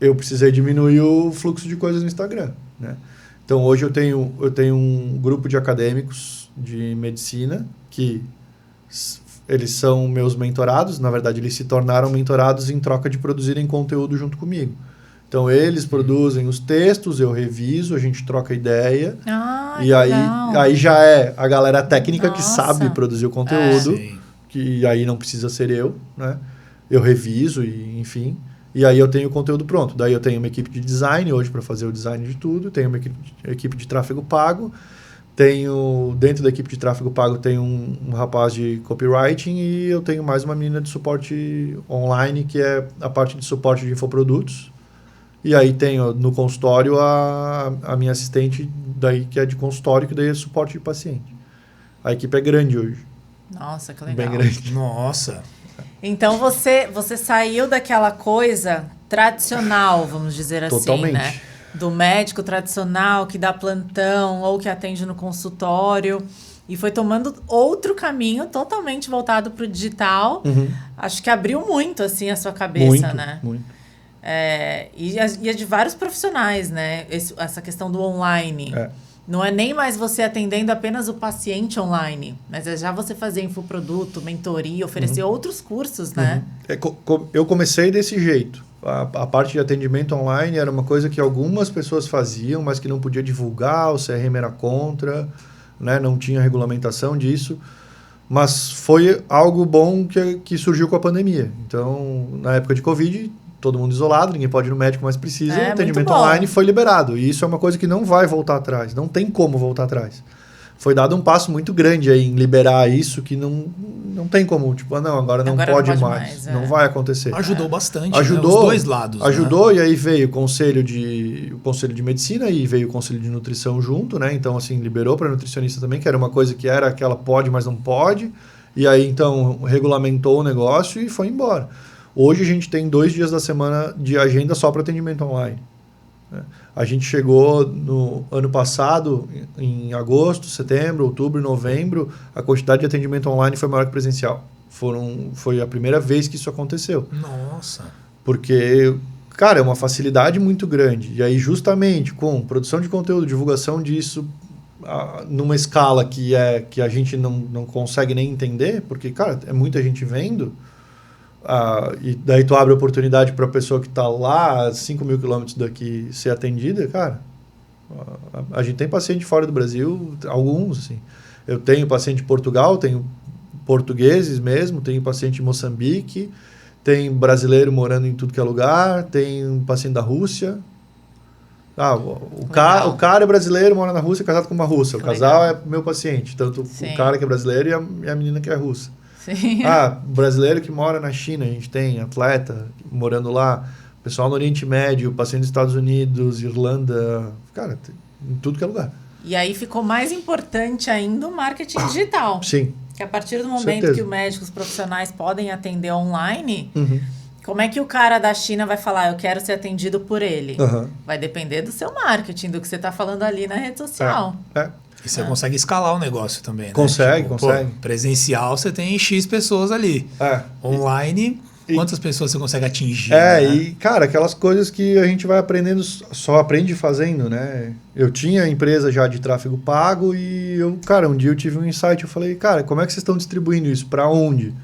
eu precisei diminuir o fluxo de coisas no Instagram, né? Então, hoje eu tenho um grupo de acadêmicos de medicina que eles são meus mentorados. Na verdade, eles se tornaram mentorados em troca de produzirem conteúdo junto comigo. Então, eles produzem os textos, eu reviso, a gente troca ideia. E aí já é a galera técnica que Nossa. sabe produzir o conteúdo, que aí não precisa ser eu, né? Eu reviso, e enfim... E aí eu tenho o conteúdo pronto. Daí eu tenho uma equipe de design hoje para fazer o design de tudo. Tenho uma equipe de tráfego pago. Dentro da equipe de tráfego pago, tem um rapaz de copywriting. E eu tenho mais uma menina de suporte online, que é a parte de suporte de infoprodutos. E aí tenho no consultório a minha assistente, daí, que é de consultório, que daí é suporte de paciente. A equipe é grande hoje. Nossa, que legal. Bem grande. Nossa. Então você saiu daquela coisa tradicional, vamos dizer assim, Totalmente. né? Do médico tradicional que dá plantão ou que atende no consultório e foi tomando outro caminho totalmente voltado para o digital. Acho que abriu muito assim a sua cabeça, né? Muito. E é de vários profissionais, né? Essa questão do online. Não é nem mais você atendendo apenas o paciente online, mas é já você fazer infoproduto, mentoria, oferecer outros cursos, né? Eu comecei desse jeito. A parte de atendimento online era uma coisa que algumas pessoas faziam, mas que não podia divulgar, o CRM era contra, né? Não tinha regulamentação disso. Mas foi algo bom que surgiu com a pandemia. Então, na época de Covid, todo mundo isolado, ninguém pode ir no médico, mas precisa. O atendimento online foi liberado. E isso é uma coisa que não vai voltar atrás. Não tem como voltar atrás. Foi dado um passo muito grande aí em liberar isso, que não tem como. Tipo, não, agora não pode mais. Não vai acontecer. Ajudou bastante, ajudou, né? Os dois lados. Ajudou, né? E aí veio o conselho de medicina e veio o conselho de nutrição junto, né? Então, assim, liberou para nutricionista também, que era uma coisa que era aquela pode, mas não pode. E aí, então, regulamentou o negócio e foi embora. Hoje a gente tem 2 dias da semana de agenda só para atendimento online. A gente chegou no ano passado, em agosto, setembro, outubro, novembro, a quantidade de atendimento online foi maior que presencial. Foi a primeira vez que isso aconteceu. Nossa! Porque, cara, é uma facilidade muito grande. E aí, justamente, com produção de conteúdo, divulgação disso, numa escala que a gente não consegue nem entender, porque, cara, é muita gente vendo... e daí tu abre oportunidade para a pessoa que está lá a 5 mil quilômetros daqui ser atendida, cara. A gente tem paciente fora do Brasil, alguns, assim. Eu tenho paciente de Portugal, tenho portugueses mesmo, tenho paciente de Moçambique, tem brasileiro morando em tudo que é lugar, tem paciente da Rússia. O cara é brasileiro, mora na Rússia, casado com uma russa. O casal é meu paciente, tanto o cara que é brasileiro e a menina que é russa. Sim. Brasileiro que mora na China, a gente tem atleta morando lá, pessoal no Oriente Médio, paciente dos Estados Unidos, Irlanda, cara, em tudo que é lugar. E aí ficou mais importante ainda o marketing digital. Sim. Que a partir do momento que o médico, os profissionais podem atender online, como é que o cara da China vai falar, eu quero ser atendido por ele? Vai depender do seu marketing, do que você está falando ali na rede social. E você consegue escalar o negócio também, né? Consegue. Presencial, você tem X pessoas ali. Online, quantas pessoas você consegue atingir? E, cara, aquelas coisas que a gente vai aprendendo, só aprende fazendo, né? Eu tinha empresa já de tráfego pago e um dia eu tive um insight, eu falei, cara, como é que vocês estão distribuindo isso? Para onde?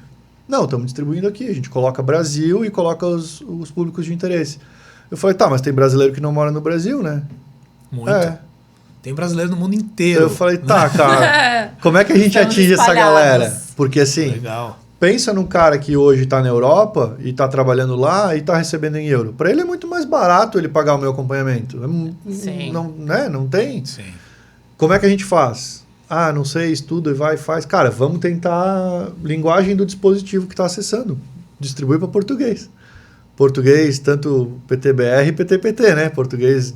Não, estamos distribuindo aqui. A gente coloca Brasil e coloca os públicos de interesse. Eu falei, mas tem brasileiro que não mora no Brasil, né? Muito. Tem brasileiro no mundo inteiro. Eu falei, cara, como é que a gente atinge essa galera? Porque assim, pensa num cara que hoje está na Europa e está trabalhando lá e está recebendo em euro. Para ele é muito mais barato ele pagar o meu acompanhamento. Sim. Não tem? Sim. Como é que a gente faz? Não sei, estuda e vai e faz. Cara, vamos tentar linguagem do dispositivo que está acessando. Distribui para português. Português, tanto PTBR e PTPT, né? Português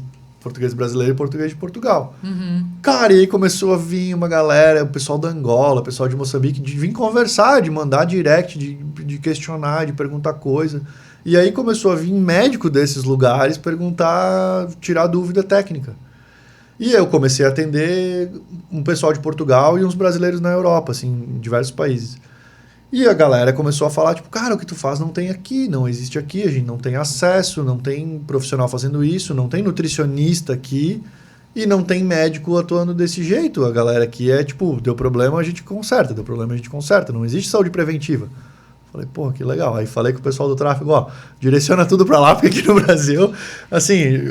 brasileiro e português de Portugal. Cara, e aí começou a vir uma galera, o pessoal da Angola, o pessoal de Moçambique, de vir conversar, de mandar direct, de questionar, de perguntar coisa. E aí começou a vir médico desses lugares perguntar, tirar dúvida técnica. E eu comecei a atender um pessoal de Portugal e uns brasileiros na Europa, assim, em diversos países. E a galera começou a falar, tipo, cara, o que tu faz não tem aqui, não existe aqui, a gente não tem acesso, não tem profissional fazendo isso, não tem nutricionista aqui e não tem médico atuando desse jeito. A galera aqui é, tipo, deu problema, a gente conserta, não existe saúde preventiva. Falei, que legal. Aí falei com o pessoal do tráfego, direciona tudo para lá, porque aqui no Brasil, assim,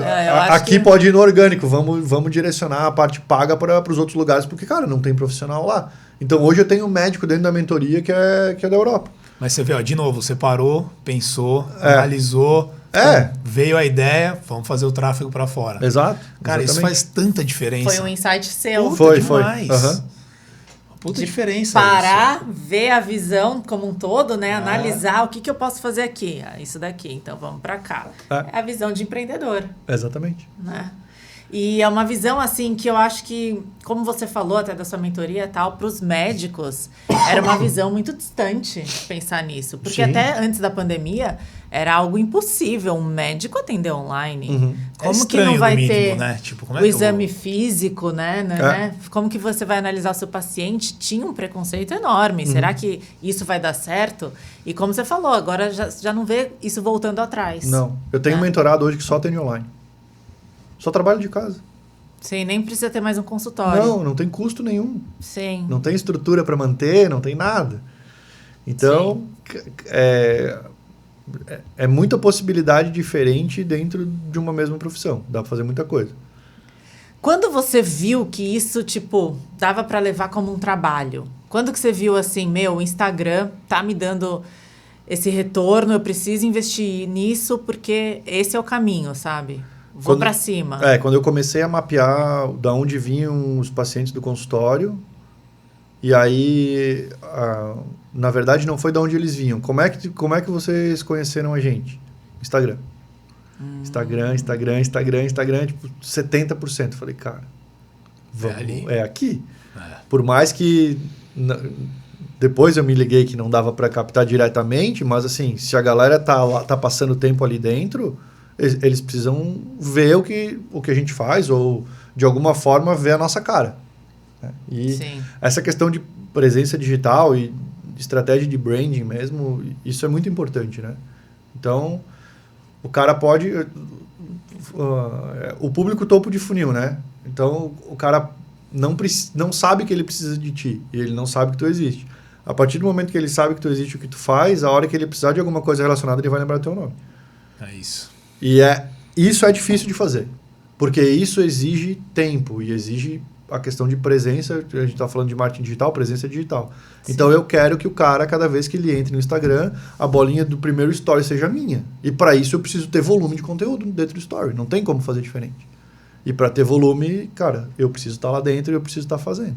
aqui pode ir no orgânico, vamos direcionar a parte paga para os outros lugares, porque, cara, não tem profissional lá. Então, hoje eu tenho um médico dentro da mentoria que é da Europa. Mas você vê, de novo, você parou, pensou, analisou, veio a ideia, vamos fazer o tráfego para fora. Exato. Cara, isso faz tanta diferença. Foi um insight seu. Foi demais. Puta diferença. Parar, ver a visão como um todo, né? Analisar o que eu posso fazer aqui. Isso daqui, então vamos para cá. É a visão de empreendedor. Exatamente. Né? E é uma visão, assim, que eu acho que, como você falou até da sua mentoria e tal, para os médicos, era uma visão muito distante pensar nisso. Porque Sim. até antes da pandemia, era algo impossível um médico atender online. Uhum. Como que não vai ter né? Tipo, como o exame físico, né? É. Como que você vai analisar o seu paciente? Tinha um preconceito enorme. Será que isso vai dar certo? E como você falou, agora já não vê isso voltando atrás. Não. Eu tenho um mentorado hoje que só atende online. Só trabalho de casa. Sim, nem precisa ter mais um consultório. Não tem custo nenhum. Sim. Não tem estrutura para manter, não tem nada. Então, é muita possibilidade diferente dentro de uma mesma profissão. Dá para fazer muita coisa. Quando você viu que isso, tipo, dava para levar como um trabalho? Quando que você viu assim, o Instagram tá me dando esse retorno, eu preciso investir nisso porque esse é o caminho, sabe? Vou para cima. Quando eu comecei a mapear da onde vinham os pacientes do consultório, e aí, na verdade, não foi de onde eles vinham. Como é que vocês conheceram a gente? Instagram. Instagram, tipo, 70%. Falei, cara, é aqui. Por mais que depois eu me liguei que não dava para captar diretamente, mas assim, se a galera tá passando tempo ali dentro, eles precisam ver o que a gente faz ou, de alguma forma, ver a nossa cara. E Sim. essa questão de presença digital e estratégia de branding mesmo, isso é muito importante, né? Então, o cara pode... o público topo de funil, né? Então, o cara não sabe que ele precisa de ti. E ele não sabe que tu existe. A partir do momento que ele sabe que tu existe, o que tu faz, a hora que ele precisar de alguma coisa relacionada, ele vai lembrar teu nome. É isso. E isso é difícil de fazer. Porque isso exige tempo e exige a questão de presença. A gente está falando de marketing digital, presença digital. Sim. Então, eu quero que o cara, cada vez que ele entre no Instagram, a bolinha do primeiro story seja minha. E para isso, eu preciso ter volume de conteúdo dentro do story. Não tem como fazer diferente. E para ter volume, cara, eu preciso estar lá dentro e eu preciso estar fazendo.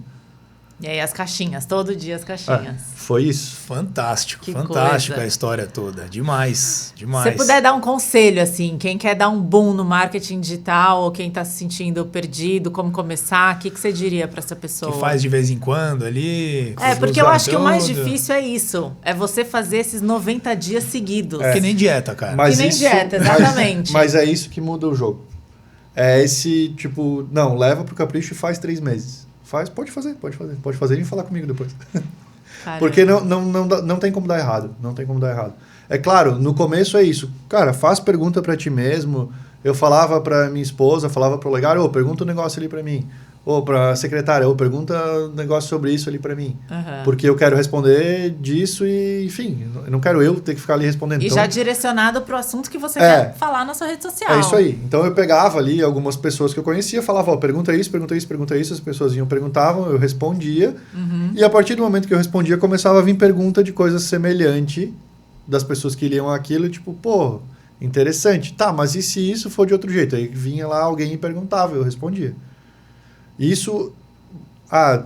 E aí as caixinhas, todo dia as caixinhas. Foi isso. Fantástico, que fantástico coisa. A história toda. Demais, demais. Se você puder dar um conselho, assim, quem quer dar um boom no marketing digital ou quem está se sentindo perdido, como começar, o que você diria para essa pessoa? Que faz de vez em quando ali. Porque eu acho que o mais difícil é isso. É você fazer esses 90 dias seguidos. Que nem dieta, cara. Que nem dieta, exatamente. Mas é isso que muda o jogo. É esse, tipo, não, leva pro capricho e faz 3 meses. Pode fazer e vem falar comigo depois. Caramba. Porque não tem como dar errado. Não tem como dar errado. É claro, no começo é isso. Cara, faz pergunta pra ti mesmo. Eu falava pra minha esposa, falava pro legal, pergunta um negócio ali pra mim. Ou pra secretária, pergunta um negócio sobre isso ali pra mim. Uhum. Porque eu quero responder disso e, enfim, eu não quero eu ter que ficar ali respondendo. E então, já direcionado pro assunto que você quer falar na sua rede social. É isso aí. Então eu pegava ali algumas pessoas que eu conhecia, falava, pergunta isso, as pessoas perguntavam, eu respondia. Uhum. E a partir do momento que eu respondia, começava a vir pergunta de coisas semelhantes das pessoas que liam aquilo, tipo, pô, interessante. Tá, mas e se isso for de outro jeito? Aí vinha lá alguém e perguntava, eu respondia. Isso,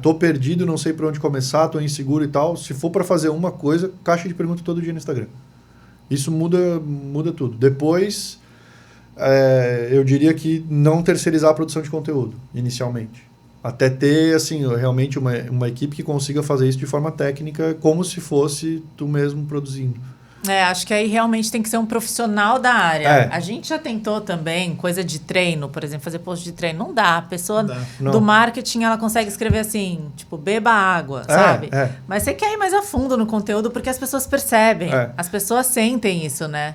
tô perdido, não sei por onde começar, tô inseguro e tal. Se for para fazer uma coisa, caixa de pergunta todo dia no Instagram. Isso muda tudo. Depois, eu diria que não terceirizar a produção de conteúdo, inicialmente. Até ter, assim, realmente uma equipe que consiga fazer isso de forma técnica, como se fosse tu mesmo produzindo. Acho que aí realmente tem que ser um profissional da área. A gente já tentou também, coisa de treino, por exemplo, fazer post de treino. Não dá. A pessoa do marketing, ela consegue escrever assim, tipo, beba água, sabe? Mas você quer ir mais a fundo no conteúdo porque as pessoas percebem. As pessoas sentem isso, né?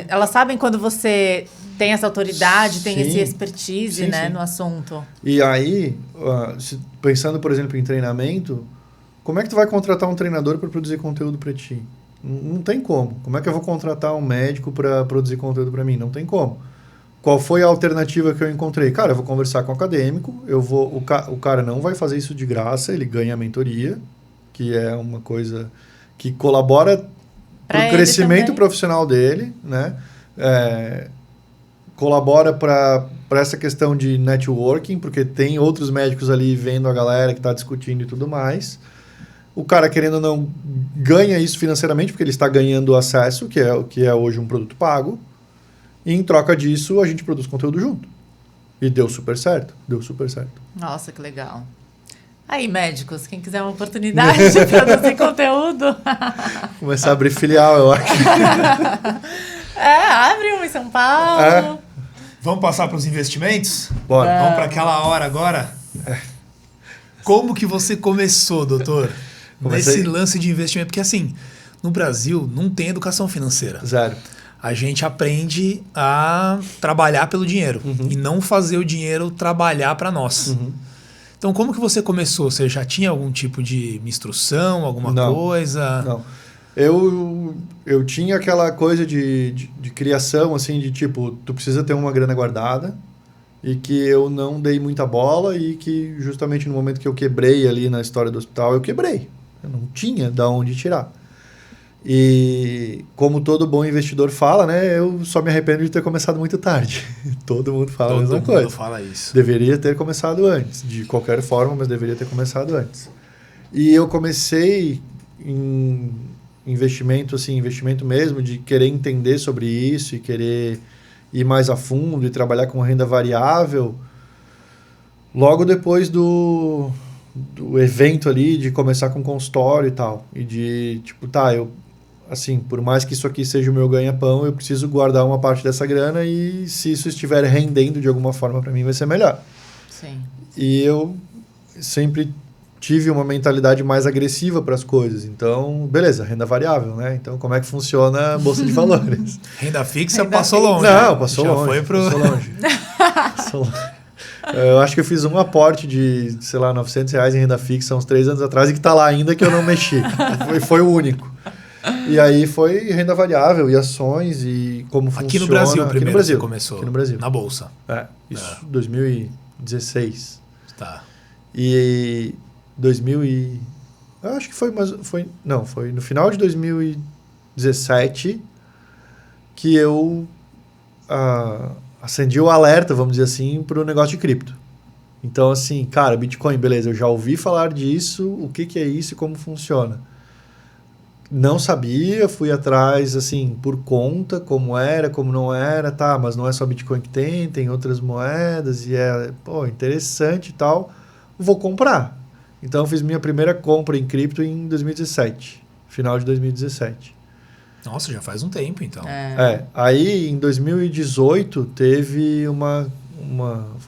Elas sabem quando você tem essa autoridade, tem esse expertise, né, no assunto. E aí, pensando, por exemplo, em treinamento, como é que tu vai contratar um treinador para produzir conteúdo para ti? Não tem como. Como é que eu vou contratar um médico para produzir conteúdo para mim? Não tem como. Qual foi a alternativa que eu encontrei? Cara, eu vou conversar com o acadêmico, o cara não vai fazer isso de graça, ele ganha a mentoria, que é uma coisa que colabora para o crescimento profissional dele, né? Colabora para essa questão de networking, porque tem outros médicos ali vendo a galera que está discutindo e tudo mais. O cara, querendo ou não, ganha isso financeiramente, porque ele está ganhando acesso, que é hoje um produto pago. E, em troca disso, a gente produz conteúdo junto. E deu super certo, deu super certo. Nossa, que legal. Aí, médicos, quem quiser uma oportunidade de produzir conteúdo. Começar a abrir filial, eu acho. Abre um em São Paulo. Vamos passar para os investimentos? Bora. Vamos para aquela hora agora? Como que você começou, doutor? Nesse lance de investimento? Porque assim, no Brasil não tem educação financeira. Zero. A gente aprende a trabalhar pelo dinheiro e não fazer o dinheiro trabalhar para nós. Então, como que você começou? Você já tinha algum tipo de instrução, alguma coisa? Não. Eu tinha aquela coisa de criação, assim, de tipo, tu precisa ter uma grana guardada e que eu não dei muita bola e que justamente no momento que eu quebrei ali na história do hospital, eu quebrei. Eu não tinha de onde tirar. E como todo bom investidor fala, né, eu só me arrependo de ter começado muito tarde. Todo mundo fala a mesma coisa. Todo mundo fala isso. Deveria ter começado antes, de qualquer forma, mas deveria ter começado antes. E eu comecei em investimento, assim, investimento mesmo, de querer entender sobre isso e querer ir mais a fundo e trabalhar com renda variável logo depois do evento ali, de começar com consultório e tal. E de, tipo, assim, por mais que isso aqui seja o meu ganha-pão, eu preciso guardar uma parte dessa grana e se isso estiver rendendo de alguma forma para mim, vai ser melhor. Sim. E eu sempre tive uma mentalidade mais agressiva para as coisas. Então, beleza, renda variável, né? Então, como é que funciona a Bolsa de Valores? Renda fixa passou longe. Não, passou Já longe. Foi pro... Passou longe. Passou longe. Eu acho que eu fiz um aporte de, sei lá, R$900 em renda fixa há uns 3 anos atrás e que está lá ainda que eu não mexi. Foi o único. E aí foi renda variável e ações e como funciona. Aqui no Brasil primeiro no Brasil. você começou. Aqui no Brasil. Na Bolsa. Isso, 2016. Tá. E 2000 e... Eu acho que foi no final de 2017 que eu acendi o alerta, vamos dizer assim, para o negócio de cripto. Então, assim, cara, Bitcoin, beleza, eu já ouvi falar disso, o que é isso e como funciona. Não sabia, fui atrás, assim, por conta, como era, como não era, tá, mas não é só Bitcoin que tem outras moedas e interessante e tal, vou comprar. Então, eu fiz minha primeira compra em cripto em 2017, final de 2017. Nossa, já faz um tempo, então. Aí, em 2018, teve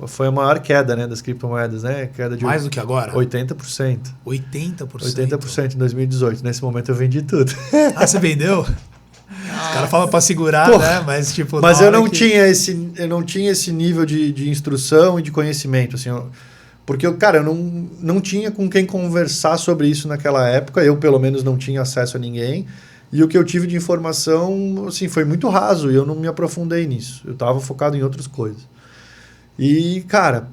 foi a maior queda, né, das criptomoedas, né? Queda de mais do que agora? 80%. 80%? 80% em 2018. Nesse momento eu vendi tudo. Ah, você vendeu? Os caras falam para segurar, né? Mas tipo... Mas eu não tinha esse nível de instrução e de conhecimento, assim... Porque, cara, eu não tinha com quem conversar sobre isso naquela época. Eu, pelo menos, não tinha acesso a ninguém. E o que eu tive de informação, assim, foi muito raso. E eu não me aprofundei nisso. Eu estava focado em outras coisas. E, cara,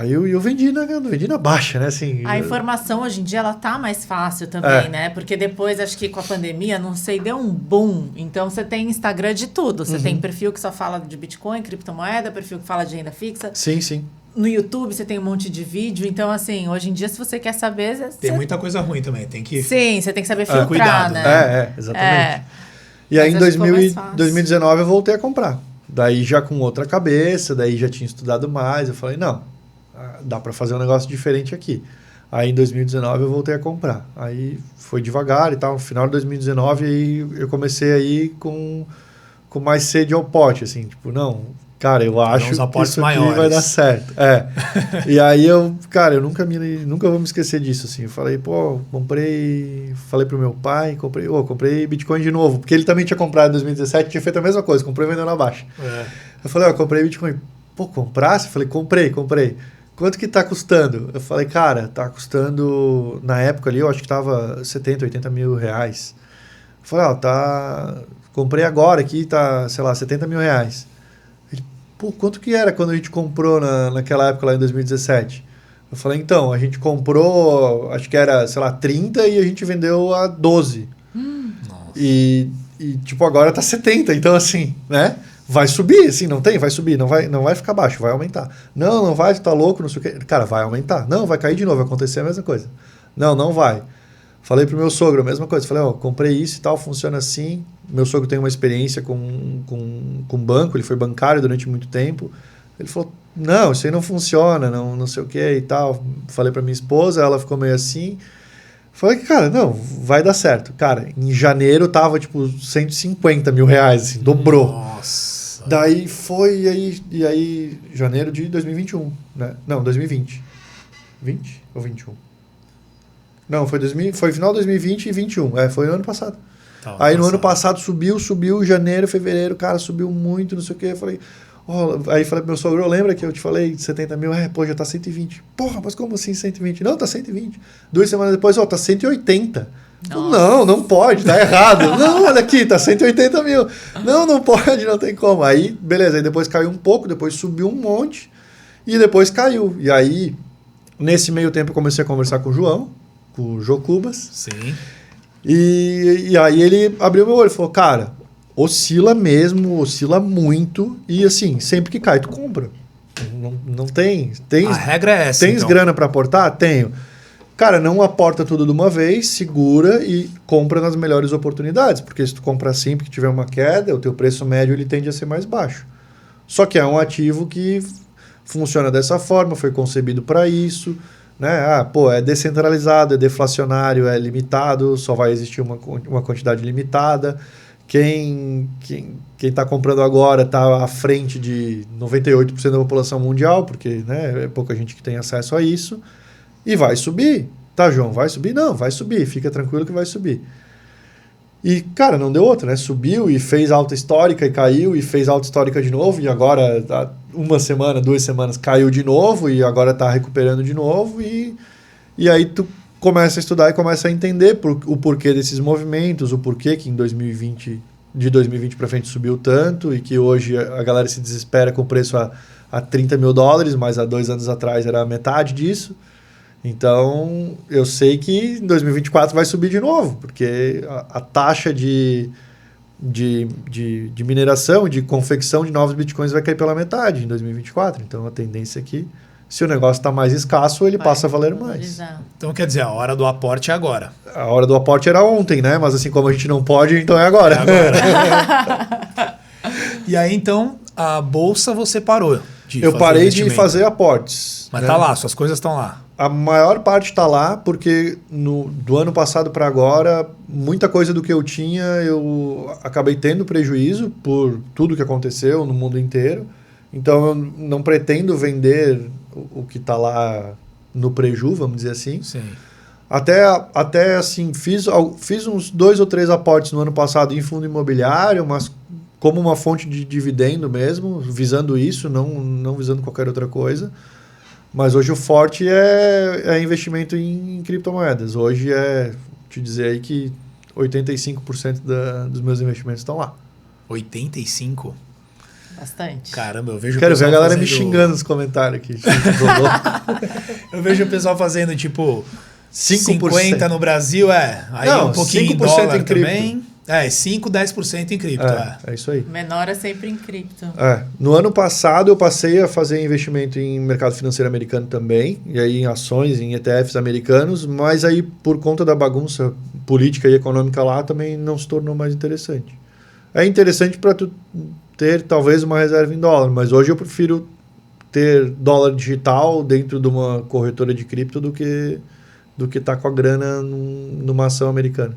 eu vendi na baixa, né? Assim, a informação hoje em dia, ela tá mais fácil também, né? Porque depois, acho que com a pandemia, não sei, deu um boom. Então, você tem Instagram de tudo. Você tem perfil que só fala de Bitcoin, criptomoeda, perfil que fala de renda fixa. Sim, sim. No YouTube você tem um monte de vídeo, então assim, hoje em dia se você quer saber... Tem muita coisa ruim também, tem que... Sim, você tem que saber filtrar, cuidado, né? Exatamente. E aí em 2019 eu voltei a comprar. Daí já com outra cabeça, daí já tinha estudado mais, eu falei, não, dá para fazer um negócio diferente aqui. Aí em 2019 eu voltei a comprar. Aí foi devagar e tal, no final de 2019 aí eu comecei aí com mais sede ao pote, assim, tipo, não... Cara, eu acho que isso aqui vai dar certo. E aí eu nunca vou me esquecer disso, assim. Eu falei, falei pro meu pai, comprei Bitcoin de novo, porque ele também tinha comprado em 2017, tinha feito a mesma coisa, comprou e vendeu na baixa. Eu falei, comprei Bitcoin. Comprasse? Eu falei, comprei. Quanto que tá custando? Eu falei, cara, tá custando, na época ali, eu acho que tava 70, 80 mil reais. Eu falei, comprei agora aqui, tá, sei lá, 70 mil reais. Quanto que era quando a gente comprou naquela época lá em 2017? Eu falei, então, a gente comprou, acho que era, sei lá, 30 e a gente vendeu a 12. E tipo, agora tá 70, então assim, né? Vai subir, assim, vai subir, não vai ficar baixo, vai aumentar. Não vai, tu tá louco, não sei o quê. Cara, vai aumentar. Não, vai cair de novo, vai acontecer a mesma coisa. Não vai. Falei pro meu sogro a mesma coisa. Falei, comprei isso e tal, funciona assim. Meu sogro tem uma experiência com banco, ele foi bancário durante muito tempo. Ele falou, não, isso aí não funciona, não sei o que e tal. Falei pra minha esposa, ela ficou meio assim. Falei que, cara, não, vai dar certo. Cara, em janeiro tava, tipo, 150 mil reais, assim, dobrou. Nossa. Daí foi, e aí, janeiro de 2021, né? Não, 2020. 20 ou 21? Não, foi final de 2020 e 21. Foi no ano passado. Tá, aí no ano passado subiu, janeiro, fevereiro, cara, subiu muito, não sei o que. Eu falei, aí falei pro meu sogro, lembra que eu te falei de 70 mil? Pô, já tá 120. Porra, mas como assim 120? Não, tá 120. 2 semanas depois, tá 180. Não pode, tá errado. Não, olha aqui, tá 180 mil. Não pode, não tem como. Aí, beleza, aí depois caiu um pouco, depois subiu um monte e depois caiu. E aí, nesse meio tempo, eu comecei a conversar com o João, com o Jocubas. Sim. E aí ele abriu meu olho e falou, cara, oscila mesmo, oscila muito e assim, sempre que cai, tu compra. Não tem... A regra é essa, Tens grana para aportar? Tenho. Cara, não aporta tudo de uma vez, segura e compra nas melhores oportunidades, porque se tu comprar sempre que tiver uma queda, o teu preço médio ele tende a ser mais baixo. Só que é um ativo que funciona dessa forma, foi concebido para isso, né? É descentralizado, é deflacionário, é limitado, só vai existir uma quantidade limitada. Quem está comprando agora está à frente de 98% da população mundial, porque, né, é pouca gente que tem acesso a isso. E vai subir. Tá, João, vai subir? Não, vai subir. Fica tranquilo que vai subir. E, cara, não deu outra, né? Subiu e fez alta histórica e caiu e fez alta histórica de novo. E agora, há 1 semana, 2 semanas, caiu de novo e agora está recuperando de novo. E aí tu começa a estudar e começa a entender o porquê desses movimentos, o porquê que em 2020, de 2020 para frente subiu tanto e que hoje a galera se desespera com o preço a 30 mil dólares, mas há 2 anos atrás era metade disso. Então, eu sei que em 2024 vai subir de novo, porque a taxa de mineração, de confecção de novos bitcoins vai cair pela metade em 2024. Então, a tendência é que, se o negócio está mais escasso, ele passa a valer mais. Então, quer dizer, a hora do aporte é agora. A hora do aporte era ontem, né? Mas assim como a gente não pode, então é agora. É agora. E aí, então, a bolsa você parou de Eu parei de fazer aportes. Mas né? tá lá, suas coisas estão lá. A maior parte está lá, porque do ano passado para agora, muita coisa do que eu tinha, eu acabei tendo prejuízo por tudo que aconteceu no mundo inteiro. Então, eu não pretendo vender o que está lá no preju, vamos dizer assim. Sim. Até assim, fiz uns 2 ou 3 aportes no ano passado em fundo imobiliário, mas como uma fonte de dividendo mesmo, visando isso, não visando qualquer outra coisa. Mas hoje o forte é investimento em criptomoedas. Hoje te dizer aí que 85% dos meus investimentos estão lá. 85%? Bastante. Caramba, eu vejo Quero ver a galera me xingando nos comentários aqui. Eu vejo o pessoal fazendo tipo 5%. 50% no Brasil, aí não, um pouquinho 5% em dólar em cripto. também. 5, 10% em cripto. É isso aí. Menor é sempre em cripto. No ano passado eu passei a fazer investimento em mercado financeiro americano também, e aí em ações, em ETFs americanos, mas aí por conta da bagunça política e econômica lá também não se tornou mais interessante. É interessante para tu ter talvez uma reserva em dólar, mas hoje eu prefiro ter dólar digital dentro de uma corretora de cripto do que estar com a grana numa ação americana.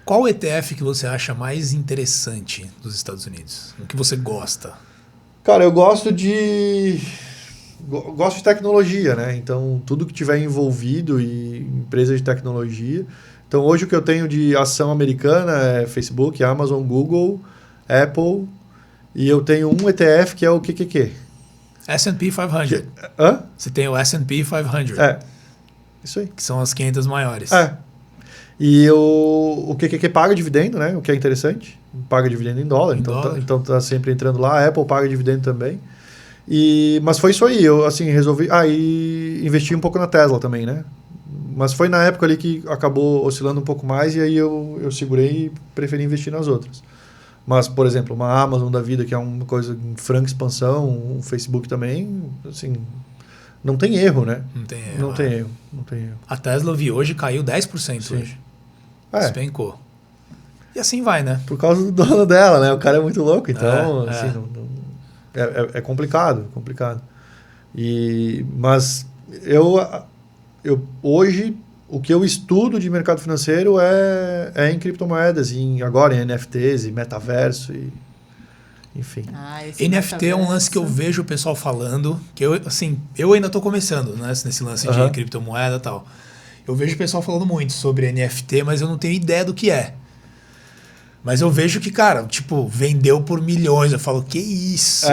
Qual ETF que você acha mais interessante dos Estados Unidos? O que você gosta? Cara, eu gosto de tecnologia, né? Então, tudo que tiver envolvido e empresa de tecnologia. Então, hoje o que eu tenho de ação americana é Facebook, Amazon, Google, Apple. E eu tenho um ETF que é o QQQ. S&P 500. Hã? Você tem o S&P 500. Isso aí. Que são as 500 maiores. E o QQQ paga dividendo, né? O que é interessante. Paga dividendo em dólar. Então tá sempre entrando lá. A Apple paga dividendo também. Mas foi isso aí. Eu assim, resolvi... e investi um pouco na Tesla também, né? Mas foi na época ali que acabou oscilando um pouco mais e aí eu segurei e preferi investir nas outras. Mas, por exemplo, uma Amazon da vida, que é uma coisa em franca expansão, um Facebook também, assim... Não tem erro, né? Não tem erro. Não tem erro. A Tesla eu vi hoje caiu 10% Sim. hoje. Despencou. E assim vai, né? Por causa do dono dela, né? O cara é muito louco, então assim, é complicado. Mas eu hoje, o que eu estudo de mercado financeiro é em criptomoedas, agora em NFTs e metaverso, enfim. NFT é um lance que eu vejo o pessoal falando, que eu ainda estou começando, né, nesse lance de criptomoeda e tal. Eu vejo o pessoal falando muito sobre NFT, mas eu não tenho ideia do que é. Mas eu vejo que, cara, tipo, vendeu por milhões. Eu falo, que isso?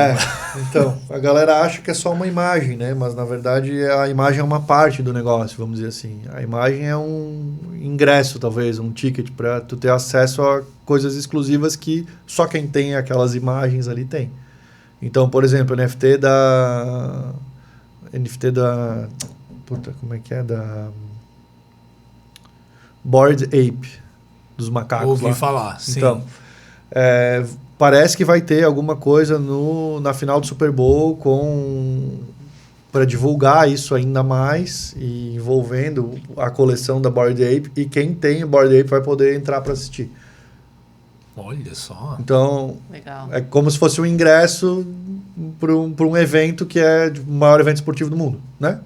Então, a galera acha que é só uma imagem, né? Mas, na verdade, a imagem é uma parte do negócio, vamos dizer assim. A imagem é um ingresso, talvez, um ticket para tu ter acesso a coisas exclusivas que só quem tem aquelas imagens ali tem. Então, por exemplo, NFT da... Puta, como é que é? Da... Bored Ape. Dos macacos. Ouvi lá. falar, sim. Então, parece que vai ter alguma coisa na final do Super Bowl para divulgar isso ainda mais e envolvendo a coleção da Bored Ape, e quem tem o Bored Ape vai poder entrar para assistir. Olha só. Então, legal. É como se fosse um ingresso para um evento que é o maior evento esportivo do mundo, né?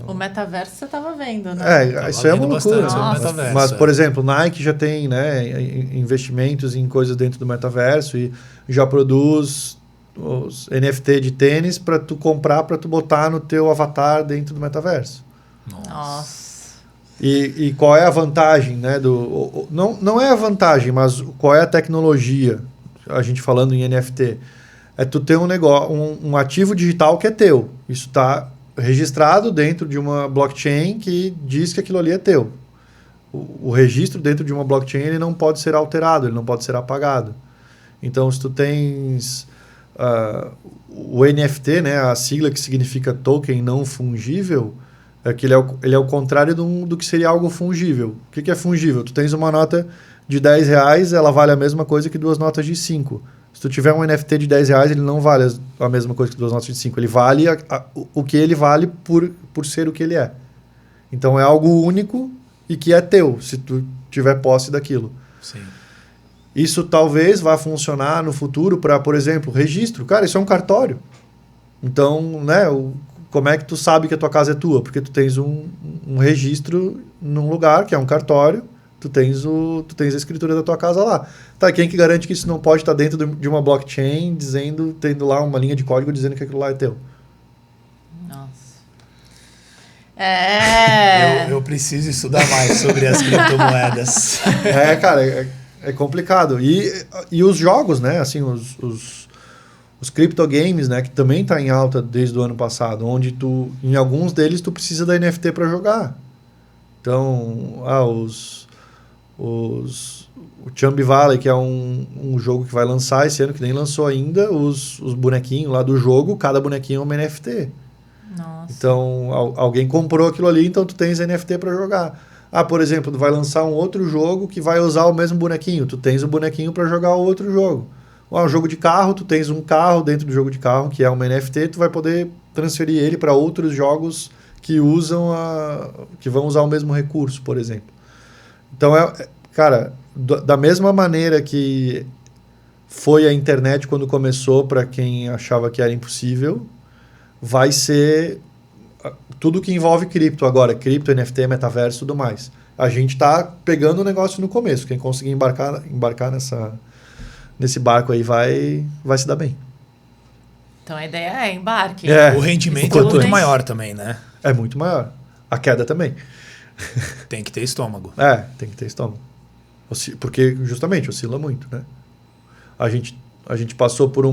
O metaverso você estava vendo, né? Isso é uma loucura. Mas, por exemplo, Nike já tem, né, investimentos em coisas dentro do metaverso e já produz os NFT de tênis para tu comprar, para tu botar no teu avatar dentro do metaverso. Nossa. E qual é a vantagem, né? Não é a vantagem, mas qual é a tecnologia, a gente falando em NFT? É tu ter um negócio, um ativo digital que é teu. Isso está registrado dentro de uma blockchain que diz que aquilo ali é teu. O registro dentro de uma blockchain ele não pode ser alterado, ele não pode ser apagado. Então, se tu tens o NFT, né, a sigla que significa token não fungível, que ele é o contrário do que seria algo fungível. O que é fungível? Tu tens uma nota de R$10, ela vale a mesma coisa que 2 notas de 5. Se tu tiver um NFT de R$10, ele não vale a mesma coisa que 2 notas de 5. Ele vale o que ele vale por ser o que ele é. Então é algo único e que é teu, se tu tiver posse daquilo. Sim. Isso talvez vá funcionar no futuro para, por exemplo, registro. Cara, isso é um cartório. Então, né, como é que tu sabe que a tua casa é tua? Porque tu tens um registro num lugar, que é um cartório, tu tens a escritura da tua casa lá. Tá, quem que garante que isso não pode estar dentro de uma blockchain tendo lá uma linha de código dizendo que aquilo lá é teu? Nossa. Eu preciso estudar mais sobre as criptomoedas. Cara, é complicado. E os jogos, né? Assim, os criptogames, né? Que também tá em alta desde o ano passado, onde em alguns deles tu precisa da NFT para jogar. Então, o Chambi Valley, que é um jogo que vai lançar esse ano, que nem lançou ainda, os bonequinhos lá do jogo, cada bonequinho é uma NFT. Nossa. Então, alguém comprou aquilo ali, então tu tens NFT para jogar. Por exemplo, tu vai lançar um outro jogo que vai usar o mesmo bonequinho, tu tens o bonequinho para jogar o outro jogo. Um jogo de carro, tu tens um carro dentro do jogo de carro, que é uma NFT, tu vai poder transferir ele para outros jogos que vão usar o mesmo recurso, por exemplo. Então, cara, da mesma maneira que foi a internet quando começou, para quem achava que era impossível, vai ser tudo que envolve cripto agora, cripto, NFT, metaverso e tudo mais. A gente está pegando o negócio no começo. Quem conseguir embarcar nesse barco aí vai se dar bem. Então a ideia é embarque. O rendimento é muito maior também, né? É muito maior. A queda também. Tem que ter estômago. Tem que ter estômago. Porque justamente oscila muito, né? A gente passou por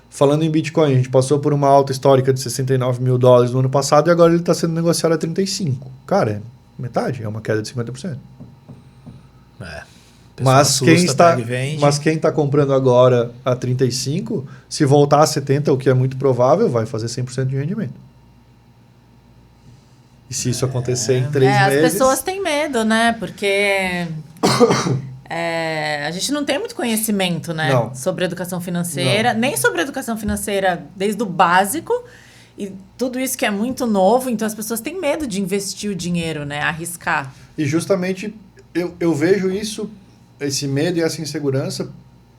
falando em Bitcoin, a gente passou por uma alta histórica de $69 mil no ano passado e agora ele está sendo negociado a 35. Cara, é metade, é uma queda de 50%. Mas quem está comprando agora a 35, se voltar a 70, o que é muito provável, vai fazer 100% de rendimento. E se isso acontecer em 3 meses... As pessoas têm medo, né? Porque a gente não tem muito conhecimento, né? Não. Sobre educação financeira. Não. Nem sobre educação financeira desde o básico. E tudo isso que é muito novo. Então, as pessoas têm medo de investir o dinheiro, né? Arriscar. E justamente eu vejo esse medo e essa insegurança,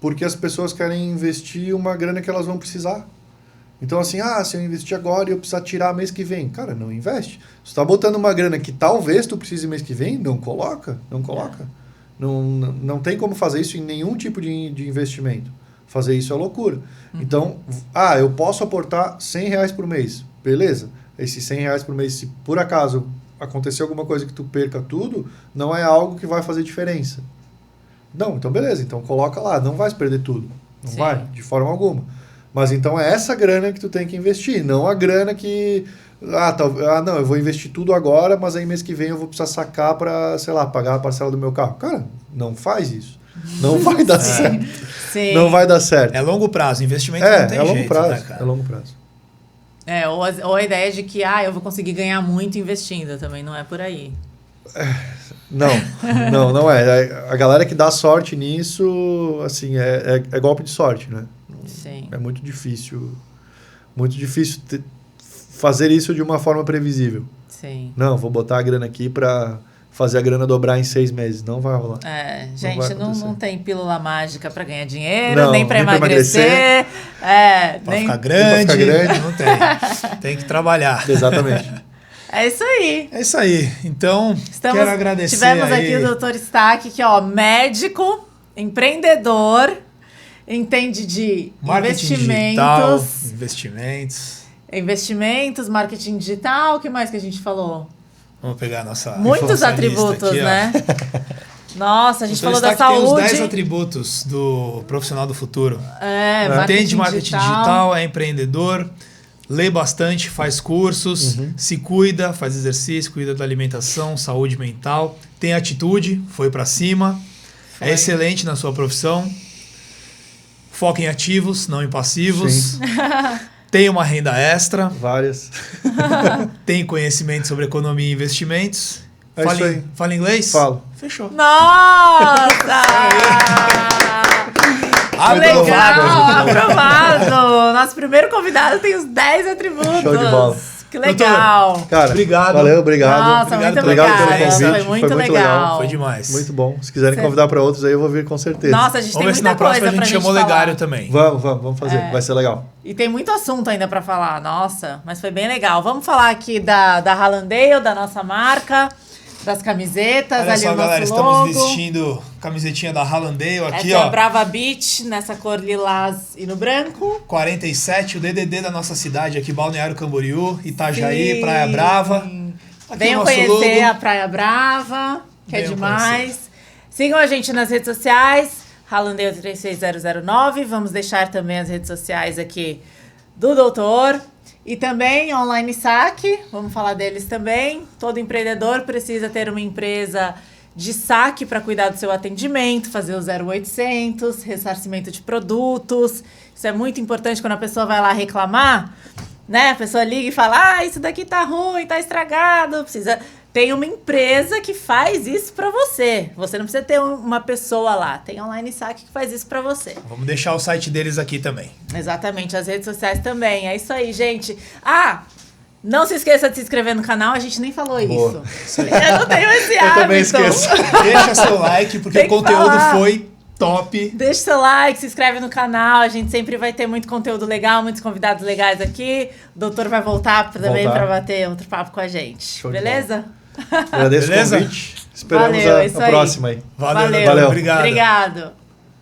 porque as pessoas querem investir uma grana que elas vão precisar. Então, assim, se eu investir agora e eu precisar tirar mês que vem, cara, não investe. Você está botando uma grana que talvez tu precise mês que vem, não coloca. Não tem como fazer isso em nenhum tipo de investimento. Fazer isso é loucura. Então, eu posso aportar R$100 por mês. Beleza. Esses R$100 por mês, se por acaso acontecer alguma coisa que tu perca tudo, não é algo que vai fazer diferença. Não, então beleza. Então coloca lá. Não vai perder tudo. Não Sim. vai, de forma alguma. Mas então é essa grana que tu tem que investir. Não a grana que... não, eu vou investir tudo agora, mas aí mês que vem eu vou precisar sacar para, sei lá, pagar a parcela do meu carro. Cara, não faz isso. Não vai dar certo. Sim. Não vai dar certo. É longo prazo, investimento não tem longo jeito, prazo, né, cara? é longo prazo. Ou a ideia de que eu vou conseguir ganhar muito investindo, também não é por aí. Não é. A galera que dá sorte nisso, assim, é golpe de sorte, né? Sim. É muito difícil fazer isso de uma forma previsível. Sim. Não, vou botar a grana aqui para fazer a grana dobrar em 6 meses. Não vai rolar. Gente, não tem pílula mágica para ganhar dinheiro, Não, nem para nem pra emagrecer. Pra ficar grande, não tem. Tem que trabalhar. Exatamente. É isso aí. É isso aí. Então, quero agradecer Tivemos aí. aqui o Dr. Stack, que médico, empreendedor, entende de Marketing digital, investimentos. Marketing digital, o que mais que a gente falou? Vamos pegar a nossa Muitos informacionista atributos, aqui, ó. né? Nossa, a gente O falou Dr. da Stack saúde. tem os 10 atributos do profissional do futuro. Marketing Entende marketing digital, é empreendedor, lê bastante, faz cursos, se cuida, faz exercício, cuida da alimentação, saúde mental, tem atitude, foi pra cima, é excelente na sua profissão, foca em ativos, não em passivos, Sim. tem uma renda extra, Várias. tem conhecimento sobre economia e investimentos. É isso aí. Fala inglês? Falo. Fechou. Nossa! Aprovado. Aprovado! Nosso primeiro convidado tem os 10 atributos. Show de bola. Que legal! Cara, Obrigado. Valeu, obrigado. Nossa, Obrigado muito pelo obrigada. convite. Foi muito legal. Foi demais. Muito bom. Se quiserem convidar para outros aí, eu vou vir com certeza. Nossa, a gente Vamos tem ver se muita na próxima coisa a pra gente gente chama o falar. Legário também. Vamos fazer. Vai ser legal. E tem muito assunto ainda pra falar. Nossa, mas foi bem legal. Vamos falar aqui da Hallandale, da nossa marca, das camisetas, Olha ali só, o nosso galera, logo. estamos vestindo camisetinha da Hallandale aqui, Essa é ó. a Brava Beach, nessa cor lilás e no branco. 47, o DDD da nossa cidade aqui, Balneário Camboriú, Itajaí, Sim. Praia Brava. Aqui Venham o nosso conhecer logo. a Praia Brava, que é Venham demais. Sigam a gente nas redes sociais, Hallandale 36009. Vamos deixar também as redes sociais aqui do doutor. E também Online Saque, vamos falar deles também. Todo empreendedor precisa ter uma empresa de saque para cuidar do seu atendimento, fazer o 0800, ressarcimento de produtos. Isso é muito importante quando a pessoa vai lá reclamar, né? A pessoa liga e fala, isso daqui tá ruim, tá estragado, precisa... Tem uma empresa que faz isso para você. Você não precisa ter uma pessoa lá. Tem Online Saque que faz isso para você. Vamos deixar o site deles aqui também. Exatamente, as redes sociais também. É isso aí, gente. Não se esqueça de se inscrever no canal. A gente nem falou Boa. isso. Eu não tenho esse hábito. Eu também esqueço. Deixa seu like, porque Tem o que conteúdo falar. foi top. Deixa seu like, se inscreve no canal. A gente sempre vai ter muito conteúdo legal, muitos convidados legais aqui. O doutor vai voltar também para bater outro papo com a gente. Show de Beleza? Agradeço Beleza? o convite. Esperamos Valeu, é isso a aí. próxima aí. Valeu. Valeu. Obrigado. Obrigado.